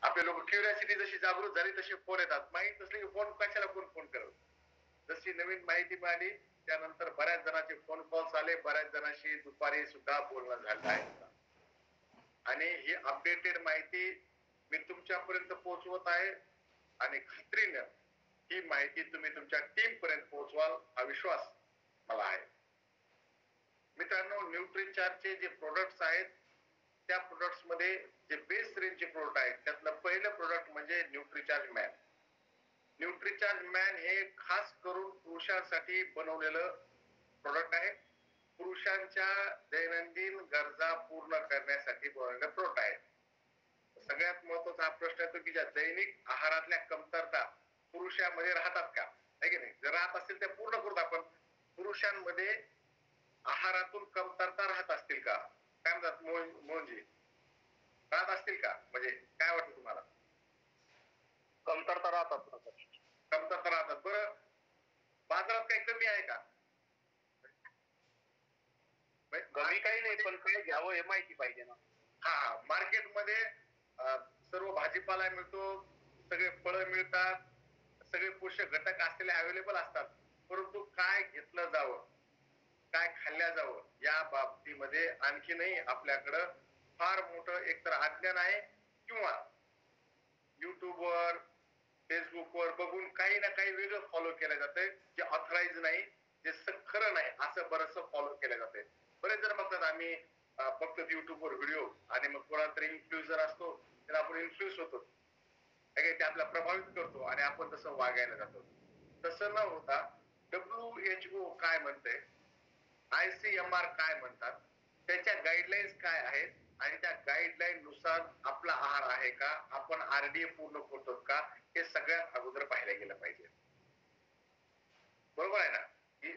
आपले लोक क्युरियासिटी जशी जागृत झाली तसे फोन येतात. माहित नसले की फोन कशाला कोण फोन करत. जशी नवीन माहिती मिळाली त्यानंतर बऱ्याच जणांचे फोन कॉल्स आले, बऱ्याच जणांशी दुपारी सुद्धा बोलणं झालं आहे आणि ही अपडेटेड माहिती मी तुमच्यापर्यंत पोहोचवत आहे आणि खात्रीनं ही माहिती तुम्ही तुमच्या टीम पर्यंत पोहोचवाल हा विश्वास मला आहे. मित्रांनो, न्यूट्रीचार्जचे जे प्रोडक्ट्स आहेत त्या प्रोडक्ट्स मध्ये जे बेस्ट रेंजचे प्रोडक्ट आहेत त्यातलं पहिलं प्रोडक्ट म्हणजे न्यूट्रीचार्ज मॅन. न्यूट्रीचार्ज मॅन हे खास करून पुरुषांसाठी बनवलेलं प्रोडक्ट आहे. पुरुषांच्या दैनंदिन गरजा पूर्ण करण्यासाठी बनवलेलं प्रोडक्ट आहे. सगळ्यात महत्वाचा हा प्रश्न येतो की ज्या दैनिक आहारातल्या कमतरता पुरुषांमध्ये राहतात का, आहे की नाही? जर राहत असतील तर पूर्ण करूत आपण. पुरुषांमध्ये आहारातून कमतरता राहत असतील का? काय म्हणतात मोहनजी, राहत असतील का? म्हणजे काय वाटतं तुम्हाला? कमतरता राहतात. कमतरता राहतात. बरं, बाजारात काही कमी आहे का? कमी काही नाही, पण काय घ्यावं हे माहिती पाहिजे ना. हा, मार्केटमध्ये सर्व भाजीपाला मिळतो, सगळे फळं मिळतात, सगळे पोषक घटक असलेले अवेलेबल असतात, परंतु काय घेतलं जावं, काय खाल्ल्या जावं या बाबतीमध्ये आणखीनही आपल्याकडं फार मोठं एकतर अज्ञान आहे किंवा युट्यूबवर फेसबुकवर बघून काही ना काही वेगळं फॉलो केलं जातंय जे ऑथराईज नाही, जे खरं नाही असं बरंचसं फॉलो केलं जातंय. बरेच जण बघतात आम्ही फक्त युट्यूबवर व्हिडिओ आणि मग कोणाला तरी इन्फ्लुएन्सर असतो त्याला आपण इन्फ्लुएन्स होतो, ते आपल्याला प्रभावित करतो आणि आपण तसं वागायला जातो. तसं न होता WHO काय म्हणते, ICMR काय म्हणतात, त्याच्या गाईडलाईन्स काय आहेत आणि त्या गाईडलाईन नुसार आपला आहार आहे का, आपण RDA पूर्ण करतो का, हे सगळ्यात अगोदर पाहिलं गेलं पाहिजे. बरोबर आहे ना? की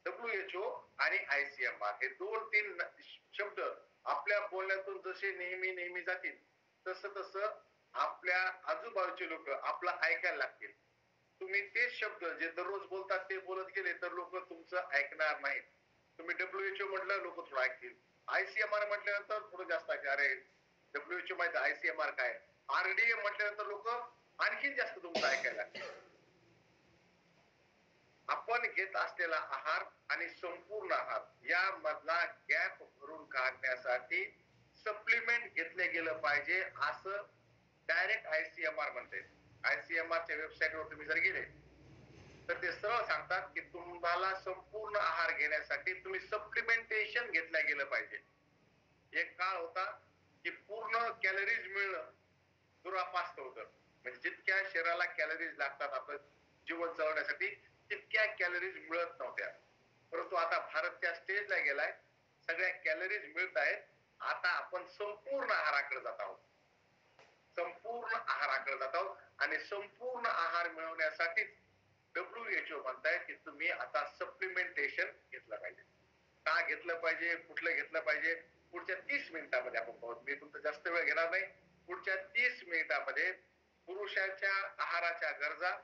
WHO आणि ICMR हे 2-3 शब्द आपल्या बोलण्यातून जसे नेहमी जातील तसं तसं आपल्या आजूबाजूचे लोक आपला ऐकायला लागतील. तुम्ही तेच शब्द जे दररोज बोलतात ते बोलत गेले तर लोक तुमचं ऐकणार नाहीत. तुम्ही WHO म्हटलं लोक थोडं ऐकतील, ICMR म्हटल्यानंतर थोडं जास्त ऐकतील. अरे WHO माहिती, ICMR काय, RDA म्हटल्यानंतर लोक आणखीन जास्त तुमचं ऐकायला लागतील. आपण घेत असलेला आहार आणि संपूर्ण आहार या मधला गॅप भरून काढण्यासाठी सप्लिमेंट घेतले गेलं पाहिजे असं डायरेक्ट ICMR म्हणते. ICMR च्या वेबसाईटवर तुम्ही जर गेले तर ते सरळ सांगतात की तुम्हाला संपूर्ण आहार घेण्यासाठी तुम्ही सप्लिमेंटेशन घेतलं गेलं पाहिजे. एक काळ होता की पूर्ण कॅलरीज मिळणं दुरापास्त होतं, म्हणजे जितक्या शरीराला कॅलरीज लागतात आपलं जीवन चालवण्यासाठी तितक्या कॅलरीज मिळत नव्हत्या. परंतु आता भारत त्या स्टेजला गेलाय, सगळ्या कॅलरीज मिळत आहेत. आता आपण संपूर्ण आहाराकडे जात आहोत, संपूर्ण आहाराकडे जात आहोत आणि संपूर्ण आहार मिळवण्यासाठीच WHO म्हणतायत की तुम्ही आता सप्लिमेंटेशन घेतलं पाहिजे. का घेतलं पाहिजे, कुठलं घेतलं पाहिजे, पुढच्या 30 मिनिटांमध्ये आपण पाहू. मी तुमचा जास्त वेळ घेणार नाही. पुढच्या 30 मिनिटांमध्ये पुरुषाच्या आहाराच्या गरजा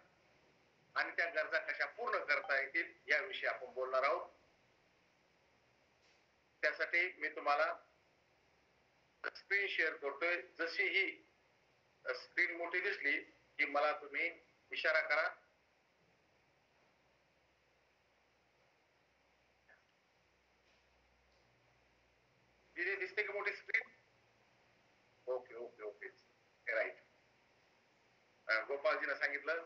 आणि त्या गरजा कशा पूर्ण करता येतील याविषयी आपण बोलणार आहोत. त्यासाठी मी तुम्हाला स्क्रीन शेअर करतोय. जशी ही स्क्रीन मोठी दिसली की मला तुम्ही इशारा करा. दिसते की मोठी screen? Okay okay okay, right. गोपाळजीनं सांगितलं,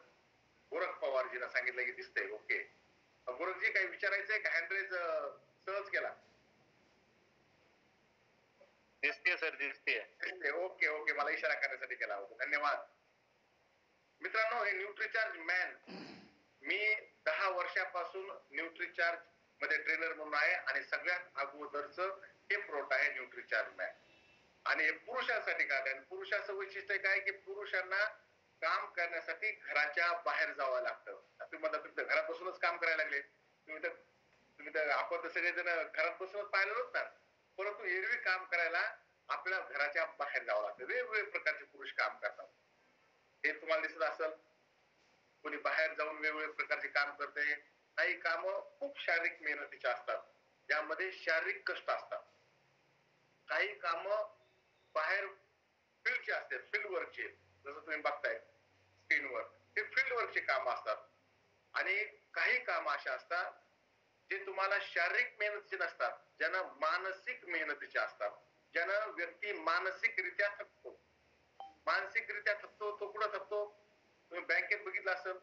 गोरख पवारजीनं सांगितलं की दिसतंय. ओके, गोरखजी काही विचारायचंय का? हँडरेज सहज केला. दिसते सर, दिसते. ओके ओके, मला इशारा करण्यासाठी केला होता, धन्यवाद. मित्रांनो, हे न्यूट्रीचार्ज मॅन, मी 10 वर्षापासून न्यूट्रीचार्ज मध्ये ट्रेनर म्हणून आहे आणि सगळ्यात अगोदरचं हे प्रोडक्ट आहे न्यूट्रीचार्ज मॅन. आणि हे पुरुषांसाठी काय आहे, पुरुषाचं वैशिष्ट्य काय की पुरुषांना काम करण्यासाठी घराच्या बाहेर जावं लागतं. तुम्ही म्हणता तुम्ही घरात बसूनच काम करायला लागले, तुम्ही तर आपण तर सगळेजण घरात बसूनच पाहिलं ना, परंतु एरवी काम करायला आपल्याला घराच्या बाहेर जावं लागतं. वेगवेगळे प्रकारचे पुरुष काम करतात, हे तुम्हाला दिसत असेल. कोणी बाहेर जाऊन वेगवेगळ्या प्रकारचे काम करते. काही काम खूप शारीरिक मेहनतीचे असतात, ज्यामध्ये शारीरिक कष्ट असतात. काही काम बाहेर फील्डचे वर्कची असते, फील्ड वर्कची, जसं तुम्ही बघताय स्क्रीनवर, ते फील्ड वर्कची कामं असतात. आणि काही कामं अशा असतात जे तुम्हाला शारीरिक मेहनतीचे नसतात, ज्यांना मानसिक मेहनतीचे असतात, ज्यांना व्यक्ती मानसिकरित्या थकतो. मानसिकरित्या थकतो तो कुठं थकतो? तुम्ही बँकेत बघितलं असेल,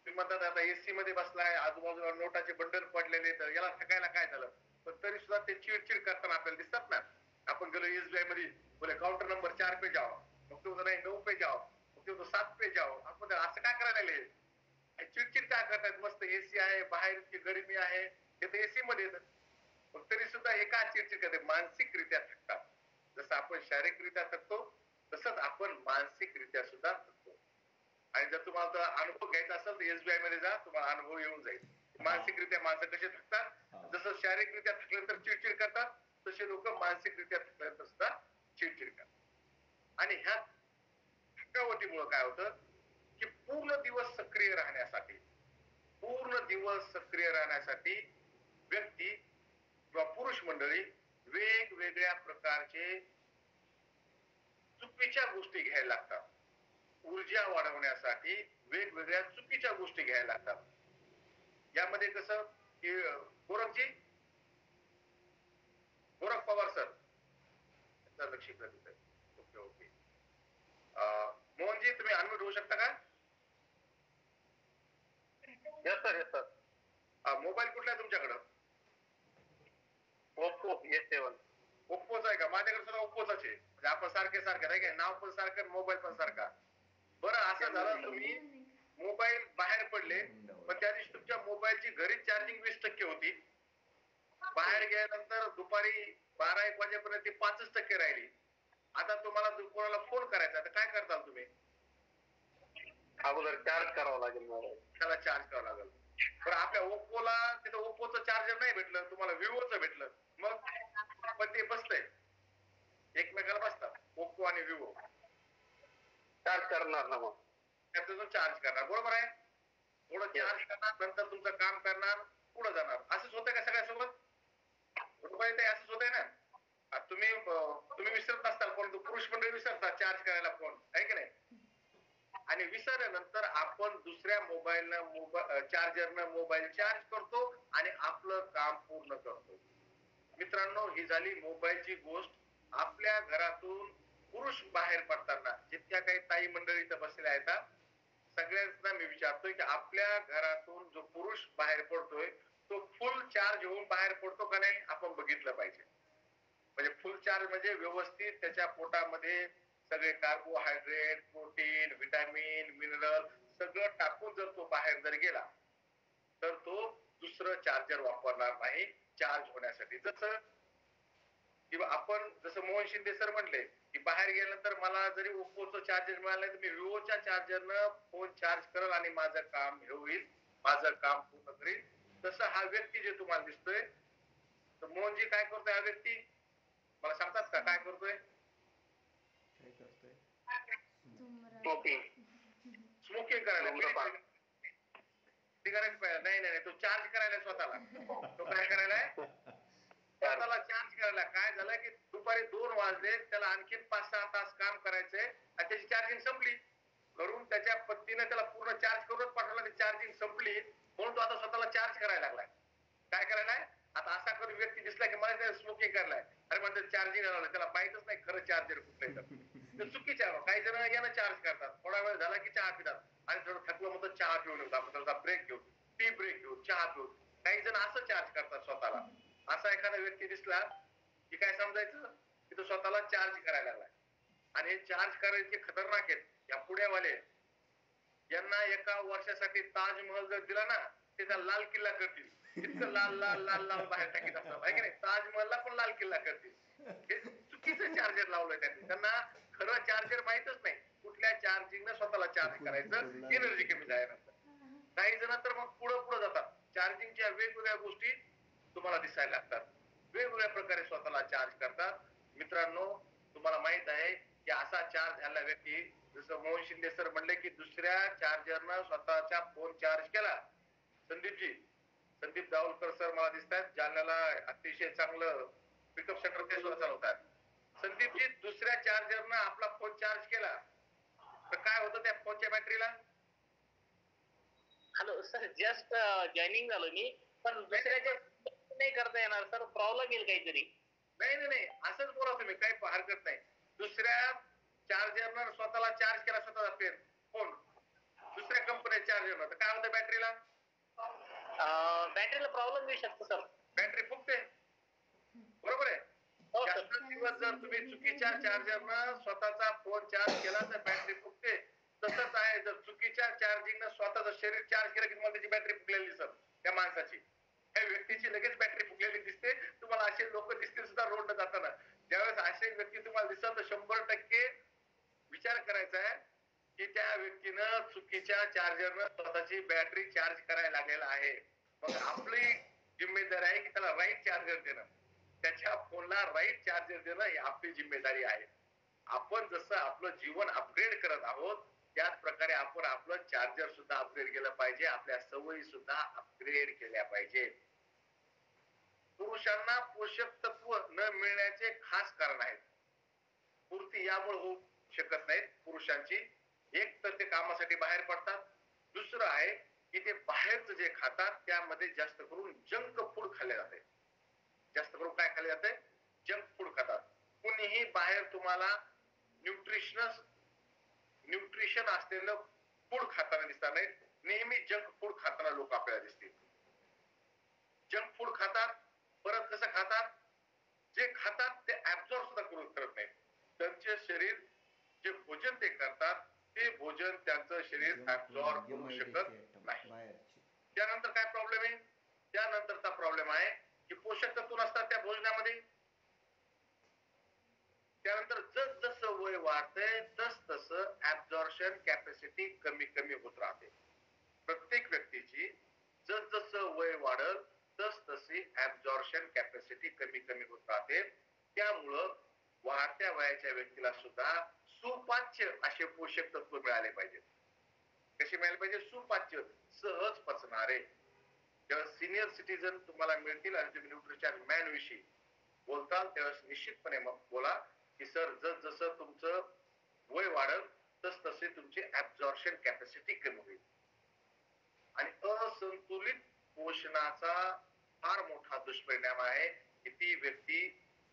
तुम्ही म्हणतात आता एसी मध्ये बसलाय, आजूबाजूला नोटाचे बंडल पडलेले, तर याला थकायला काय झालं? पण तरी सुद्धा ते चिडचिड करताना आपल्याला दिसतात ना. आपण गेलो एसबीआय मध्ये, बोले काउंटर नंबर 4 पे जाओ, मग तो नाही 9 पे जाओ, मग तो 7 पे जाओ. आपण असं काय करायला लागले? चिडचिड काय करतात? मस्त एसी आहे, बाहेर इतकी गरमी आहे, ते तर एसी मध्ये येतात, पण तरी सुद्धा हे का चिडचिड करते? मानसिकरित्या थकतात. जसं आपण शारीरिकरित्या थकतो, तसंच आपण मानसिकरित्या सुद्धा थकतो. आणि जर तुम्हाला तो अनुभव घ्यायचा असेल तर एसबीआय मध्ये जा, तुम्हाला अनुभव येऊन जाईल. मानसिकरित्या माणसं कसे थकतात, जसं शारीरिकरित्या थकल्यानंतर चिडचिड करतात, तसे लोक मानसिकरित्या थकल्यानंतर सुद्धा चिडचिड करतात. आणि ह्या थकावटीमुळे काय होतं की पूर्ण दिवस सक्रिय राहण्यासाठी, पूर्ण दिवस सक्रिय राहण्यासाठी व्यक्ती किंवा पुरुष मंडळी वेगवेगळ्या प्रकारचे चुकीच्या गोष्टी घ्यायला लागतात. ऊर्जा वाढवण्यासाठी वेगवेगळ्या चुकीच्या गोष्टी घ्यायला लागतात. यामध्ये कसं की गोरखजी, गोरख पवार सर, लक्ष केंद्रित आहे. Okay okay. मोहनजी, तुम्ही अनम्यूट होऊ शकता का? Yes sir, yes sir. Mobile कुठला आहे तुमच्याकडं? Oppo S7. ओप्पोचा आहे का? माझ्याकडे सुद्धा ओप्पोचाच आहे. म्हणजे आपण सारखे सारखे नाही काय, नाव पण सारखं, मोबाईल पण सारखा. बरं, असं झालं तुम्ही मोबाईल बाहेर पडले, पण त्या दिवशी तुमच्या मोबाईलची घरी चार्जिंग 20% होती, बाहेर गेल्यानंतर दुपारी 12-1 वाजेपर्यंत ती 5% राहिली. आता तुम्हाला कोणाला फोन करायचा तर काय करताल तुम्ही? अगोदर चार्ज करावं लागेल मला. त्याला चार्ज करावं लागेल. पण आपल्या ओप्पोला तिथं ओप्पोचं चार्जर नाही भेटलं, तुम्हाला विवोचं भेटलं, मग पण ते बसतंय, एकमेकाला बसतात ओप्पो आणि विवो. चार्ज करणार ना मग. त्यातून चार्ज करणार, बरोबर आहे. थोडं चार्ज करणार, नंतर तुमचं काम करणार, पुढे जाणार. असंच होतंय का सगळ्यासोबत? बरोबर आहे, असंच होतंय ना. तुम्ही विसरत नसताल, परंतु पुरुष मंडळी विसरतात चार्ज करायला फोन, आहे की नाही? आणि विसरल्यानंतर आपण दुसऱ्या मोबाईलनं चार्जरनं मोबाईल चार्ज करतो आणि आपलं काम पूर्ण करतो. मित्रांनो, ही झाली मोबाईलची गोष्ट. आपल्या घरातून पुरुष बाहेर पडताना, जितक्या काही ताई मंडळी इथं बसलेल्या आहेत, सगळ्यांना मी विचारतोय की आपल्या घरातून जो पुरुष बाहेर पडतोय तो फुल चार्ज होऊन बाहेर पडतो का नाही, आपण बघितलं पाहिजे. म्हणजे फुल चार्ज म्हणजे व्यवस्थित त्याच्या पोटामध्ये सगळे कार्बोहायड्रेट, प्रोटीन, व्हिटॅमिन, मिनरल सगळं टाकून जर तो बाहेर जर गेला तर तो दुसरं चार्जर वापरणार नाही चार्ज होण्यासाठी. जसं किंवा आपण, जसं मोहन शिंदे सर म्हणले की बाहेर गेल्यानंतर मला जरी ओप्पोचं चार्जर मिळालं तर मी विवोच्या चार्जरनं फोन चार्ज करेल आणि माझं काम हे होईल, माझं काम पूर्ण करेल. तसं हा व्यक्ती जे तुम्हाला दिसतोय, तर मोहनजी काय करतोय हा व्यक्ती, मला सांगतात का काय करतोय? स्मोकिंग. स्मोकिंग करायला, सिगारेट नाही नाही, तो चार्ज करायला स्वतःला. तो काय करायलाय? स्वतःला चार्ज करायला. काय झालं की दुपारी 2 वाजले, त्याला आणखी 5-6 तास काम करायचंय आणि त्याची चार्जिंग संपली. घरून त्याच्या पत्नीने त्याला पूर्ण चार्ज करूनच पाठवला, ती चार्जिंग संपली म्हणून तो आता स्वतःला चार्ज करायला लागलाय. काय करायलाय? आता असा कधी व्यक्ती दिसला की मला स्मोकिंग करायलाय, अरे म्हणजे चार्जिंग लावलं, त्याला माहितच नाही खरं चार्जर कुठलं तर चुकीचं आहे. काही जण यानं चार्ज करतात, थोडा वेळ झाला की चहा पितात आणि थोडं थकलं म्हणतात चहा पिऊन येऊ, आपण त्याचा ब्रेक घेऊ, टी ब्रेक घेऊ, चहा पिऊ. काही जण असं चार्ज करतात स्वतःला. असा एखादा व्यक्ती दिसला की काय समजायचं की तो स्वतःला चार्ज करायला लागलाय. आणि हे चार्ज करायचे खतरनाक आहेत. या पुण्यावाले, यांना एका वर्षासाठी ताजमहल जर दिला ना, ते त्या लाल किल्ला करतील. इतकं लाल लाल लाल लाल बाहेर टाकीत असतात, आहे की नाही? ताजमहलला पण लाल किल्ला करतील. हे चुकीचं चार्जर लावलंय त्यांनी. त्यांना खरं चार्जर माहितच नाही. कुठल्या चार्जिंगनं स्वतःला चार्ज करायचं, एनर्जी कमी झाल्यानंतर. काही जण तर मग पुढं पुढे जातात. चार्जिंगच्या वेगवेगळ्या गोष्टी तुम्हाला दिसायला लागतात, वेगवेगळ्या प्रकारे स्वतःला चार्ज करतात. मित्रांनो, तुम्हाला माहित आहे की असा चार्ज झालेला व्यक्ती, जसं मोहन शिंदे सर म्हणले की दुसऱ्या चार्जरनं स्वतःचा फोन चार्ज केला. संदीप दावलकर सर मला दिसतात, जालन्याला अतिशय चांगलं पिकअप सेंटर ते सुद्धा चालवतात. संदीपजी दुसऱ्या चार्जरनं आपला फोन चार्ज केला तर काय होतं त्या फोनच्या बॅटरीला? हॅलो सर, जस्ट जॉईनिंग झालो मी, पण दुसऱ्याच्या नाही करता येणार सर, प्रॉब्लेम येईल काहीतरी. नाही असंच बोला तुम्ही, काही हरकत नाही. दुसऱ्या चार्जरनं स्वतःला चार्ज केला स्वतःचा फोन दुसऱ्या कंपनीच्या चार्जरनं तर काय होतं बॅटरीला? बॅटरीला प्रॉब्लेम येऊ शकतो सर. बॅटरी फुगते, बरोबर आहे. हो सर. जास्त दिवस जर तुम्ही चुकीच्या चार्जरनं स्वतःचा फोन चार्ज केला तर बॅटरी फुगते. तसंच आहे, जर चुकीच्या चार्जिंगनं स्वतःचं शरीर चार्ज केलं की तुम्हाला त्याची बॅटरी फुगलेली दिसत त्या माणसाची, त्या व्यक्तीची लगेच बॅटरी फुगलेली दिसते. तुम्हाला असे लोक दिसतील सुद्धा रोडनं जाताना. ज्यावेळेस असे व्यक्ती तुम्हाला दिसतात तर 100% विचार करायचा आहे की त्या व्यक्तीनं चुकीच्या चार्जरनं स्वतःची बॅटरी चार्ज करायला लागलेला आहे. मग आपली जिम्मेदारी आहे की त्याला राईट चार्जर देणं, त्याच्या फोनला राईट चार्जर देणं ही आपली जिम्मेदारी आहे. आपण जसं आपलं जीवन अपग्रेड करत आहोत त्याच प्रकारे आपण आपलं चार्जर सुद्धा अपग्रेड केलं पाहिजे, आपल्या सवयी सुद्धा अपग्रेड केल्या पाहिजे. पुरुषांना पोषक तत्व न मिळण्याचे खास कारण आहेत. पूर्ती यामुळे होऊ शकत नाहीत पुरुषांची. एक तर ते कामासाठी बाहेर पडतात, दुसरं आहे की ते बाहेरचं जे खातात त्यामध्ये जास्त करून जंक फूड खाल्ले जाते. जास्त करून काय खाल्ले जाते? जंक फूड खातात. कुणीही बाहेर तुम्हाला न्यूट्रिशन असलेलं फूड खाताना दिसणार नाही. नेहमी जंक फूड खाताना लोक आपल्याला दिसतील. जंक फूड खातात, परत कसं खातात? जे खातात ते ऍब्झॉर्ब सुद्धा करत नाहीत. त्यांचे शरीर जे भोजन ते करतात ते भोजन त्यांचं शरीर ऍब्झॉर्ब करू शकत नाही. त्यानंतर काय प्रॉब्लेम आहे? त्यानंतरचा प्रॉब्लेम आहे की पोषक तत्व नसतात त्या भोजनामध्ये. त्यानंतर जसं वय वाढतंय तसं ऍब्झॉर्प्शन कॅपॅसिटी कमी कमी होत राहते. प्रत्येक व्यक्तीची जसं वय वाढल तशी ऍब्झॉर्प्शन कॅपॅसिटी कमी कमी होत राहते. त्यामुळं वाढत्या वयाच्या व्यक्तीला सुद्धा सुपाच्य असे पोषक तत्व मिळाले पाहिजेत. कसे मिळाले पाहिजे? सुपाच्य, सहज पचणारे. जेव्हा सिनियर सिटीजन तुम्हाला मिळतील आणि तुम्ही न्यूट्रिशन मॅन विषयी बोलताल तेव्हा निश्चितपणे मग बोला की सर जसं तुमचं वय वाढल तसे तुमची ऍब्झॉर्प्शन कॅपॅसिटी कमी होईल. आणि असंतुलित पोषणाचा फार मोठा दुष्परिणाम आहे की ती व्यक्ती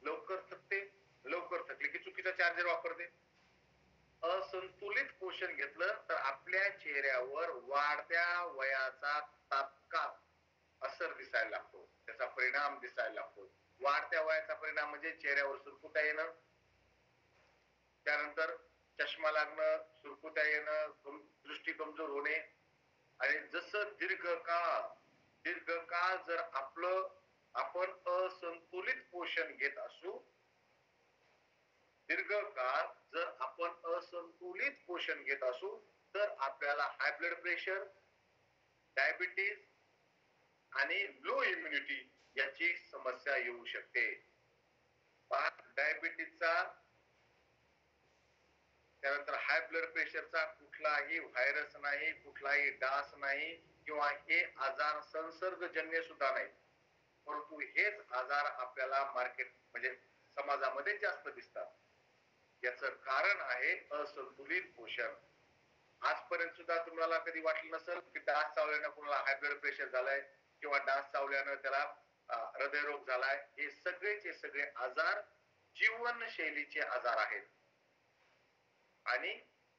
लवकर थकते, लवकर थकली की चुकीचा चार्जर वापरते. असंतुलित पोषण घेतलं तर आपल्या चेहऱ्यावर वाढत्या वयाचा तात्काळ असर दिसायला लागतो, त्याचा परिणाम दिसायला लागतो. वाढत्या वयाचा परिणाम म्हणजे चेहऱ्यावर सुरकुत्या येणं, त्यानंतर चष्मा लागणं, सुरकुत्या येणं, दृष्टी कमजोर होणे. आणि जसं दीर्घकाळ जर आपण असंतुलित पोषण घेत असू, दीर्घकाळ जर आपण असंतुलित पोषण घेत असू तर आपल्याला हाय ब्लड प्रेशर, डायबिटीज आणि लो इम्युनिटी याची समस्या येऊ शकते. डायबिटीजचा, त्यानंतर हाय ब्लड प्रेशरचा कुठलाही व्हायरस नाही, कुठलाही डास नाही किंवा हे आजार संसर्गजन्य सुद्धा नाही, परंतु हेच आजार आपल्याला मार्केट म्हणजे समाजामध्ये जास्त दिसतात. याचं कारण आहे असंतुलित पोषण. आजपर्यंत सुद्धा तुम्हाला कधी वाटलं नसेल की डास चावल्यानं कोणाला हाय ब्लड प्रेशर झालाय किंवा डास चावल्यानं त्याला हृदयरोग झालाय. हे सगळेचे सगळे आजार जीवनशैलीचे आजार आहेत. आणि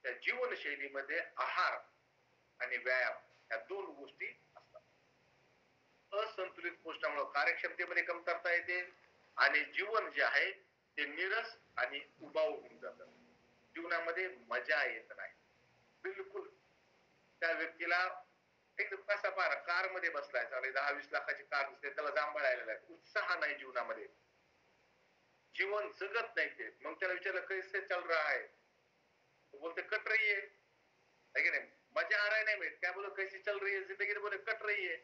त्या जीवनशैलीमध्ये आहार आणि व्यायाम या दोन गोष्टी असतात. असंतुलित पोषणामुळे कार्यक्षमतेमध्ये कमतरता येते आणि जीवन जे आहे ते निरस आणि उबाऊ होऊन जातं. जीवनामध्ये मजा येत नाही बिलकुल. त्या व्यक्तीला एक कसा पारा कार मध्ये बसलाय, चालेल 10-20 लाखाची कार दिसते, त्याला जांभळायला आहे, उत्साह नाही जीवनामध्ये, जीवन जगत नाही ते. मग त्याला विचारलं कैसे चल रहा है, तो बोलते कट रही है कि नहीं, मजा आ रहा है नहीं मिळत. क्या बोलो कैसी चल रही है जिंदगी, बोले कट रही है,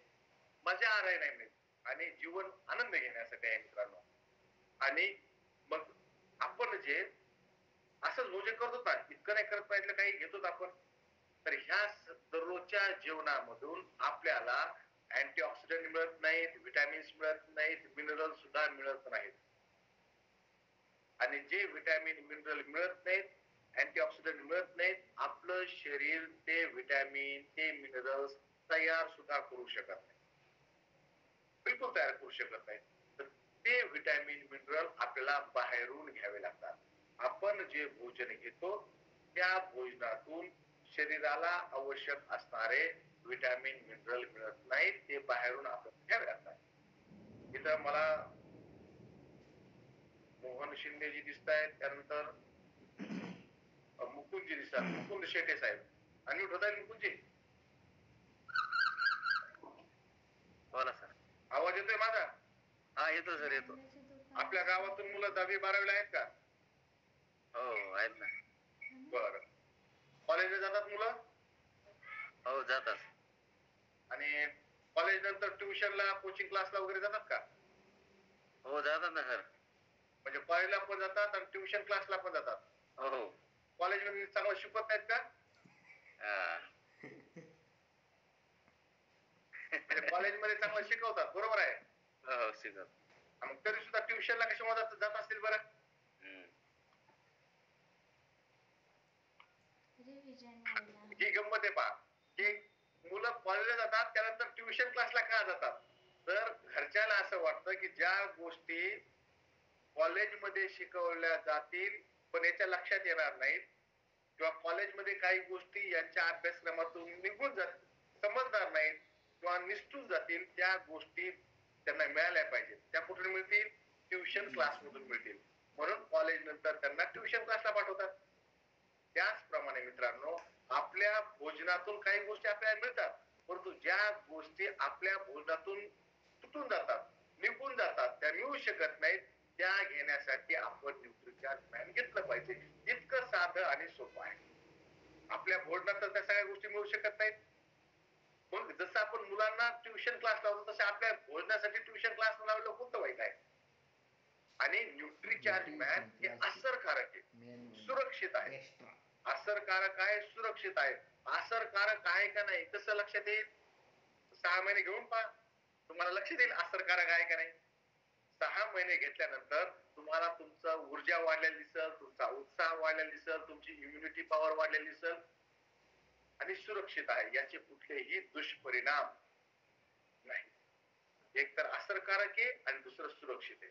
मजा आ रहा है नाही मिळत. आणि जीवन आनंद घेण्यासाठी आहे मित्रांनो. आणि मग आपण जे असंच भोजन करतो ना, इतकं नाही करत पाहिजे, काही घेतो आपण, तर ह्या दररोजच्या जेवणामधून आपल्याला अँटीऑक्सिडंट मिळत नाहीत, विटॅमिन्स मिळत नाहीत, मिनरल सुद्धा मिळत नाहीत. आणि जे विटॅमिन मिनरल मिळत नाहीत, अँटीऑक्सिडंट मिळत नाहीत, आपलं शरीर ते विटॅमिन ते मिनरल्स तयार सुद्धा करू शकत नाही, बिलकुल तयार करू शकत नाही. तर ते विटॅमिन मिनरल आपल्याला बाहेरून घ्यावे लागतात. आपण जे भोजन घेतो त्या भोजनातून शरीराला आवश्यक असणारे विटॅमिन मिनरल मिळत नाहीत, ते बाहेरून आपल्याला घ्यावे लागतात. इथं मला मोहन शिंदेजी दिसत आहेत, त्यानंतर मुकुंदजी दिसतात, मुकुंद शेटे साहेब. अनम्यूट होत आहे मुकुंदजी? बोला सर. आवाज येतोय माझा? हा येतो सर, येतो. आपल्या गावातून मुलं 10वी 12वीला आहेत का? हो आहेत ना. बर. कॉलेजला जातात मुलं? हो जातात. आणि कॉलेज नंतर ट्युशनला कोचिंग क्लासला वगैरे जातात का? हो जातात ना सर. म्हणजे कॉलेजला पण जातात आणि ट्युशन क्लासला पण जातात. हो हो. कॉलेजमध्ये चांगलं शिकवत नाहीत का? हा. म्हणजे कॉलेजमध्ये चांगलं शिकवतात, बरोबर आहे. हो शिकत. मग तरी सुद्धा ट्युशनला कशामुळे जात असतील बरं? ही गंमत आहे पहा, की मुलं कॉलेजला जातात त्यानंतर ट्युशन क्लासला का जातात? तर घरच्याला असं वाटतं की ज्या गोष्टी कॉलेजमध्ये शिकवल्या जातील पण याच्या लक्षात येणार नाहीत, किंवा कॉलेजमध्ये काही गोष्टी यांच्या अभ्यासक्रमातून निघून समजणार नाहीत किंवा निसटून जातील, त्या गोष्टी त्यांना मिळाल्या पाहिजेत. त्या कुठून मिळतील? ट्युशन क्लास मधून मिळतील. म्हणून कॉलेज नंतर त्यांना ट्युशन क्लासला पाठवतात. त्याचप्रमाणे मित्रांनो, आपल्या भोजनातून काही गोष्टी आपल्याला मिळतात, परंतु ज्या गोष्टी आपल्या भोजनातून तुटून जातात, निघून जातात, त्या मिळू शकत नाहीत, त्या घेण्यासाठी आपण न्यूट्रिचार्ज मॅन घेतलं पाहिजे. इतकं साधं आणि सोपं आहे. आपल्या भोजनात तर त्या सगळ्या गोष्टी मिळू शकत नाहीत. मग जसं आपण मुलांना ट्युशन क्लास लावतो तसं आपल्या भोजनासाठी ट्युशन क्लास लावलं कोणतं वाईट आहे? आणि न्यूट्रिचार्ज मॅन हे असरकारक आहे, सुरक्षित आहे. असरकारक आहे, सुरक्षित आहे. असरकारक आहे का नाही कसं लक्षात येईल? 6 महिने घेऊन पहा, तुम्हाला लक्षात येईल असरकारक आहे का नाही. 6 महिने घेतल्यानंतर तुम्हाला तुमचं ऊर्जा वाढलेली दिसल, तुमचा उत्साह वाढलेला दिसल, तुमची इम्युनिटी पॉवर वाढलेली दिसल आणि सुरक्षित आहे, याचे कुठलेही दुष्परिणाम नाही. एक तर असरकारक आहे आणि दुसरं सुरक्षित आहे.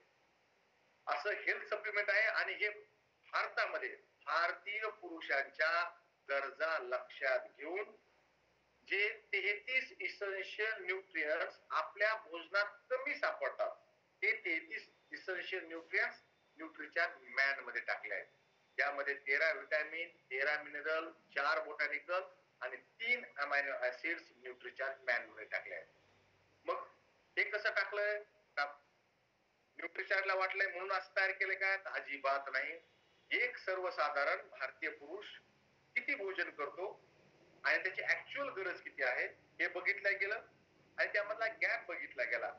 असं हेल्थ सप्लिमेंट आहे आणि हे भारतामध्ये भारतीय पुरुषांच्या गरजा लक्षात घेऊन जे 33 इसेन्शियल न्यूट्रियंट्स आपल्या भोजनात कमी सापडतात, ते 33 इसेन्शियल न्यूट्रियंट्स न्यूट्रिचार्ज मॅन मध्ये टाकले आहेत. यामध्ये 13 विटॅमिन, 13 मिनरल, 4 बोटॅनिकल आणि 3 अमायनो ऍसिड्स न्यूट्रिचार्ज मॅन मध्ये टाकले आहेत. मग हे कसं टाकलंय? न्यूट्रिचार्जला वाटलंय म्हणून असं तयार केलं काय? अजिबात नाही. एक सर्वसाधारण भारतीय पुरुष किती भोजन करतो आणि त्याची ऍक्च्युअल गरज किती आहे हे बघितलं गेलं आणि त्यामधला गॅप बघितला गेला,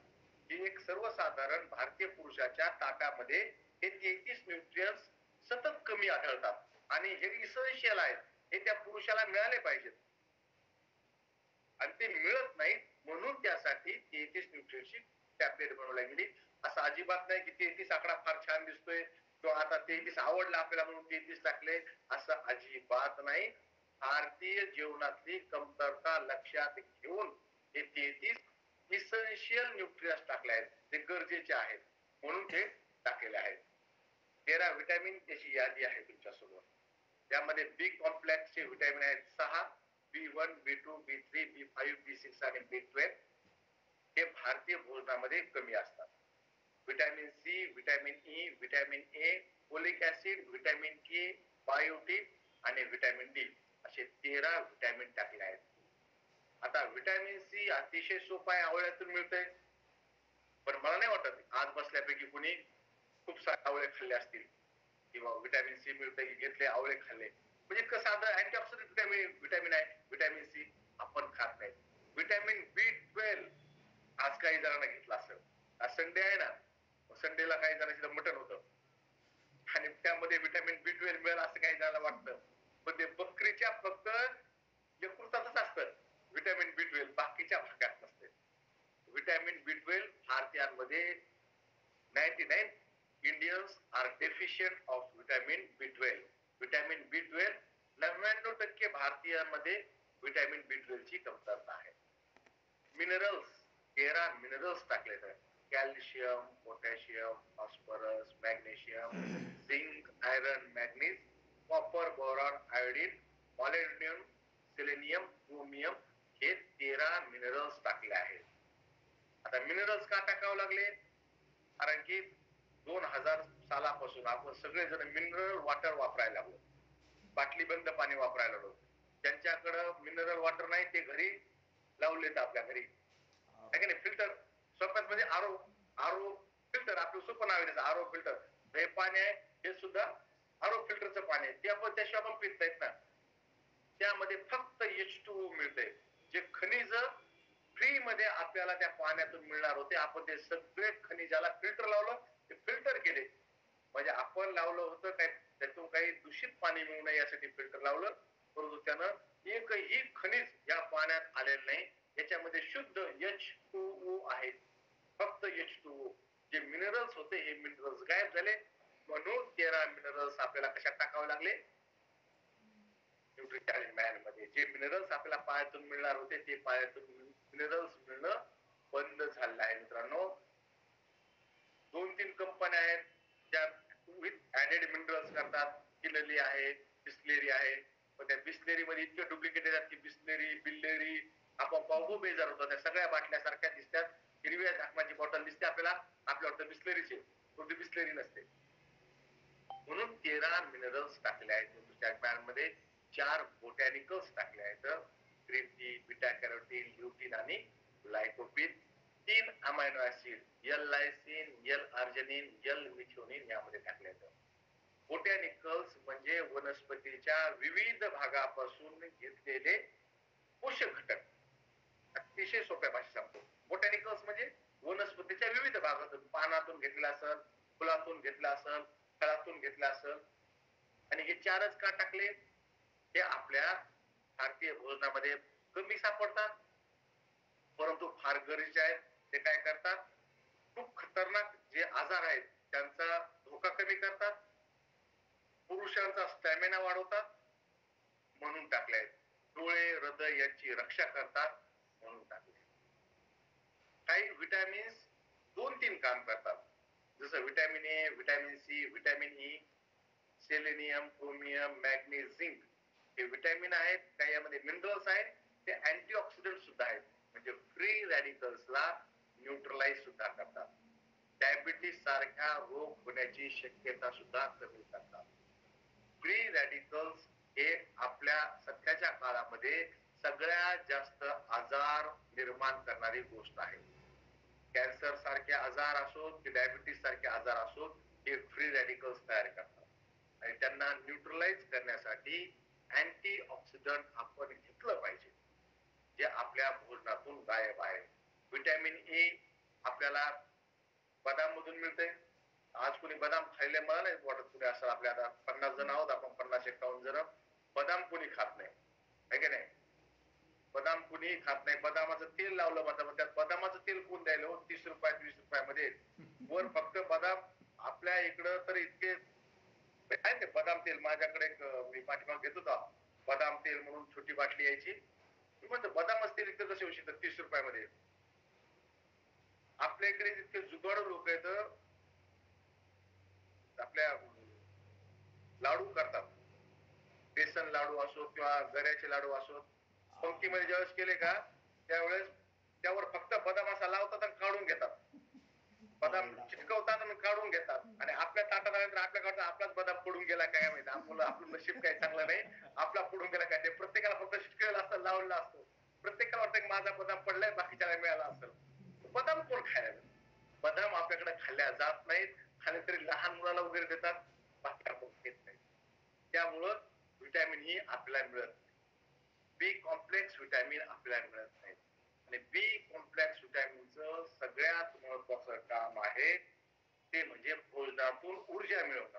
की एक सर्वसाधारण भारतीय पुरुषाच्या ताटामध्ये हे 33 न्यूट्रियंट्स सतत कमी आढळतात आणि हे इसेन्शियल आहेत, हे त्या पुरुषाला मिळाले पाहिजेत आणि ते मिळत नाहीत. म्हणून त्यासाठी 33 न्यूट्रियंटची टॅबलेट बनवली गेली. असं अजिबात नाही की 33 आकडा फार छान दिसतोय किंवा आता 33 आवडला आपल्याला म्हणून 33 टाकले, असं अजिबात नाही. भारतीय जेवणातली कमतरता लक्षात घेऊन हे 33 इसेन्शियल न्यूट्रियंट्स टाकले आहेत, ते गरजेचे आहेत म्हणून ते टाकलेले आहेत. 13 विटॅमिन त्याची यादी आहे तुमच्यासमोर. त्यामध्ये बी कॉम्प्लेक्सचे विटॅमिन आहेत 6, B1, B2, B3, B5, B6 आणि B12. हे भारतीय भोजनामध्ये कमी असतात. Vitamin C, vitamin E, vitamin A, folic acid, vitamin K, biotin आणि विटॅमिन डी असे 13 विटॅमिन टाकले आहेत. आता विटॅमिन सी अतिशय सोपा आहे, आवळ्यातून मिळतंय. पण मला नाही वाटत आज बसल्यापैकी कुणी खूप सारे आवळे खाल्ले असतील किंवा विटॅमिन सी मिळतं की घेतले आवळे खाल्ले. म्हणजे इतकं साधं अँटीऑक्सिडंट विटॅमिन आहे विटॅमिन सी, आपण खात नाही. विटॅमिन B12 आज काही जणांना घेतलं असेल, आज संडे आहे ना, संडेला काही जणांचं मटण होतं आणि त्यामध्ये विटॅमिन B12 मिळेल असं काही जणांना वाटतं, पण ते बकरीच्या फक्त यकृतातच असतं विटॅमिन B12, बाकीच्या भागात नसते. विटॅमिन B12 भारतीयांमध्ये 99 Indians are deficient deficient of vitamin B12. Vitamin B12 99% भारतीयांमध्ये व्हिटॅमिन B12 ची कमतरता आहे. मिनरल्स 13 मिनरल्स टाकले आहेत. Calcium, potassium, phosphorus, magnesium, zinc, iron, manganese, copper, boron, iodine, molybdenum, selenium, chromium हे 13 मिनरल्स टाकले आहेत. आता मिनरल्स का टाकावे लागले? कारण की 2000 सालापासून आपण सगळेजण मिनरल वॉटर वापरायला लागलो. बाटली बंद पाणी वापरायला लागलो. ज्यांच्याकडे मिनरल वॉटर नाही ते घरी लावलेत आपल्या घरी. आहे नाही फिल्टर सोप्यात म्हणजे आरो फिल्टर आपलं सोपं नाव आहे आरो फिल्टर. हे पाणी आहे हे सुद्धा आरो फिल्टरचं पाणी आहे. ते आपण त्याशिवाय आपण पित नाहीत ना. त्यामध्ये फक्त H2O मिळते. जे खनिज फ्री मध्ये आपल्याला त्या पाण्यातून मिळणार होते आपण ते सगळे खनिजाला फिल्टर लावलं. ते फिल्टर केले. म्हणजे आपण लावलं होतं काय त्यातून काही दूषित पाणी मिळू नये यासाठी फिल्टर लावलं. परंतु त्यानं एकही खनिज या पाण्यात आलेलं नाही. याच्यामध्ये शुद्ध H2O आहे. फक्त H2O. जे मिनरल्स होते हे मिनरल्स गायब झाले. म्हणून 13 मिनरल्स आपल्याला कशात टाकावे लागले? न्यूट्रिचार्ज मॅन मध्ये. जे मिनरल्स आपल्याला पायातून मिळणार होते ते पायातून मिनरल्स मिळणं बंद झालं आहे मित्रांनो. 2-3 कंपन्या आहेत ज्या विथ ऍडेड मिनरल्स करतात. किलली आहे, बिस्लेरी आहे. पण त्या बिस्लेरी मध्ये इतके डुप्लिकेट येतात की बिल्लेरी आपण पाहू बेजार होतो. त्या सगळ्या बाटल्या सारख्या दिसतात. हिरव्या झाकणाची बॉटल दिसते आपल्याला. आपल्या वाटतं बिस्लेरीची, पण बिस्लेरी नसते. म्हणून 13 मिनरल्स टाकले आहेत न्यूट्रिचार्ज मॅन मध्ये. 4 बोटॅनिकल्स टाकले आहेत. क्रिप्टिन, बीटा कॅरोटीन, ल्युटीन आणि लाइकोपीन. 3 अमायनो ऍसिड L-लायसिन, L-आर्जिनिन, L-मिथ्योनिन यामध्ये टाकले आहेत. बोटॅनिकल्स म्हणजे वनस्पतीच्या विविध भागापासून घेतलेले पोषक घटक. अतिशय सोप्या भाषेत सांगतो. बोटॅनिकल्स म्हणजे वनस्पतीच्या विविध भागातून, पानातून घेतला असेल, फुलातून घेतला असेल, फळातून घेतला असेल. आणि हे 4च का टाकले? हे आपल्या भारतीय भोजनामध्ये कमी सापडतात परंतु फार गरजेचे आहेत. ते काय करतात? खूप खतरनाक जे आजार आहेत त्यांचा धोका कमी करतात. पुरुषांचा स्टॅमिना वाढवतात म्हणून टाकले आहेत. डोळे, हृदय यांची रक्षा करतात म्हणून टाकले. काही विटॅमिन्स 2-3 काम करतात. जसं vitamin A, vitamin C, vitamin E, selenium, chromium, manganese, zinc हे विटॅमिन आहेत. काही यामध्ये मिनरल्स आहेत. ते अँटीऑक्सिडंट सुद्धा आहेत. म्हणजे फ्री रॅडिकल्सला न्यूट्रलाइज सुद्धा करतात. डायबिटीस सारख्या रोग होण्याची शक्यता सुद्धा कमी करतात. फ्री रॅडिकल्स हे आपल्या सध्याच्या काळामध्ये सगळ्यात जास्त आजार निर्माण करणारी गोष्ट आहे. कॅन्सर सारखे आजार असोत की डायबिटीस सारखे आजार असोत हे फ्री रॅडिकल्स तयार करतात आणि त्यांना न्यूट्रलाइज करण्यासाठी अँटीऑक्सिडंट आपण घेतलं पाहिजे जे आपल्या भोजनातून गायब आहे. विटॅमिन ए आपल्याला बदाम मधून मिळते. आज कोणी बदाम खायले मला नाही वाटत कुणी असं. आपल्या आता 50 जण आहोत आपण, 50-51 जण. बदाम कोणी खात नाही आहे की नाही? बदाम कुणीही खात नाही. बदामाचं तेल लावलं म्हणतात. त्यात बदामाचं तेल कोण द्यायला हो? 30 रुपयात 20 रुपयामध्ये वर फक्त बदाम. आपल्या इकडं तर इतके आहे ते बदाम तेल. माझ्याकडे मी पाठीमाग घेत होता बदाम तेल म्हणून छोटी बाटली यायची. मी म्हणतो बदामच तेल इतकं कसे होऊ 30 रुपयामध्ये? आपल्या इकडे इतके जुगाडू लोक आहेत आपल्या लाडू करतात. बेसन लाडू असो किंवा गऱ्याचे लाडू असो, पंक्तीमध्ये ज्यावेळेस केले का त्यावेळेस त्यावर फक्त बदाम असा लावतात आणि काढून घेतात. बदाम चिटकवतात आणि काढून घेतात. आणि आपल्या ताटात आल्यानंतर आपल्याकडचा आपलाच बदाम पडून गेला काय माहिती. आपलं नशीब काही चांगलं नाही. आपला पडून गेला काय. ते प्रत्येकाला फक्त चिटकलेला असतं, लावलेला असतो. प्रत्येकाला वाटतं की माझा बदाम पडलाय बाकीच्याला मिळाला असेल. बदाम कोण खायला? बदाम आपल्याकडे खाल्ल्या जात नाहीत. खाल्ले तरी लहान मुलाला वगैरे देतात, बाकी आपण घेत नाही. त्यामुळं विटॅमिन ई आपल्याला मिळत नाही. बी कॉम्प्लेक्स विटॅमिन आपल्याला मिळत नाही. आणि बी कॉम्प्लेक्स विटॅमिनचं सगळ्यात महत्वाचं काम आहे ते म्हणजे भोजनातून ऊर्जा मिळवणं.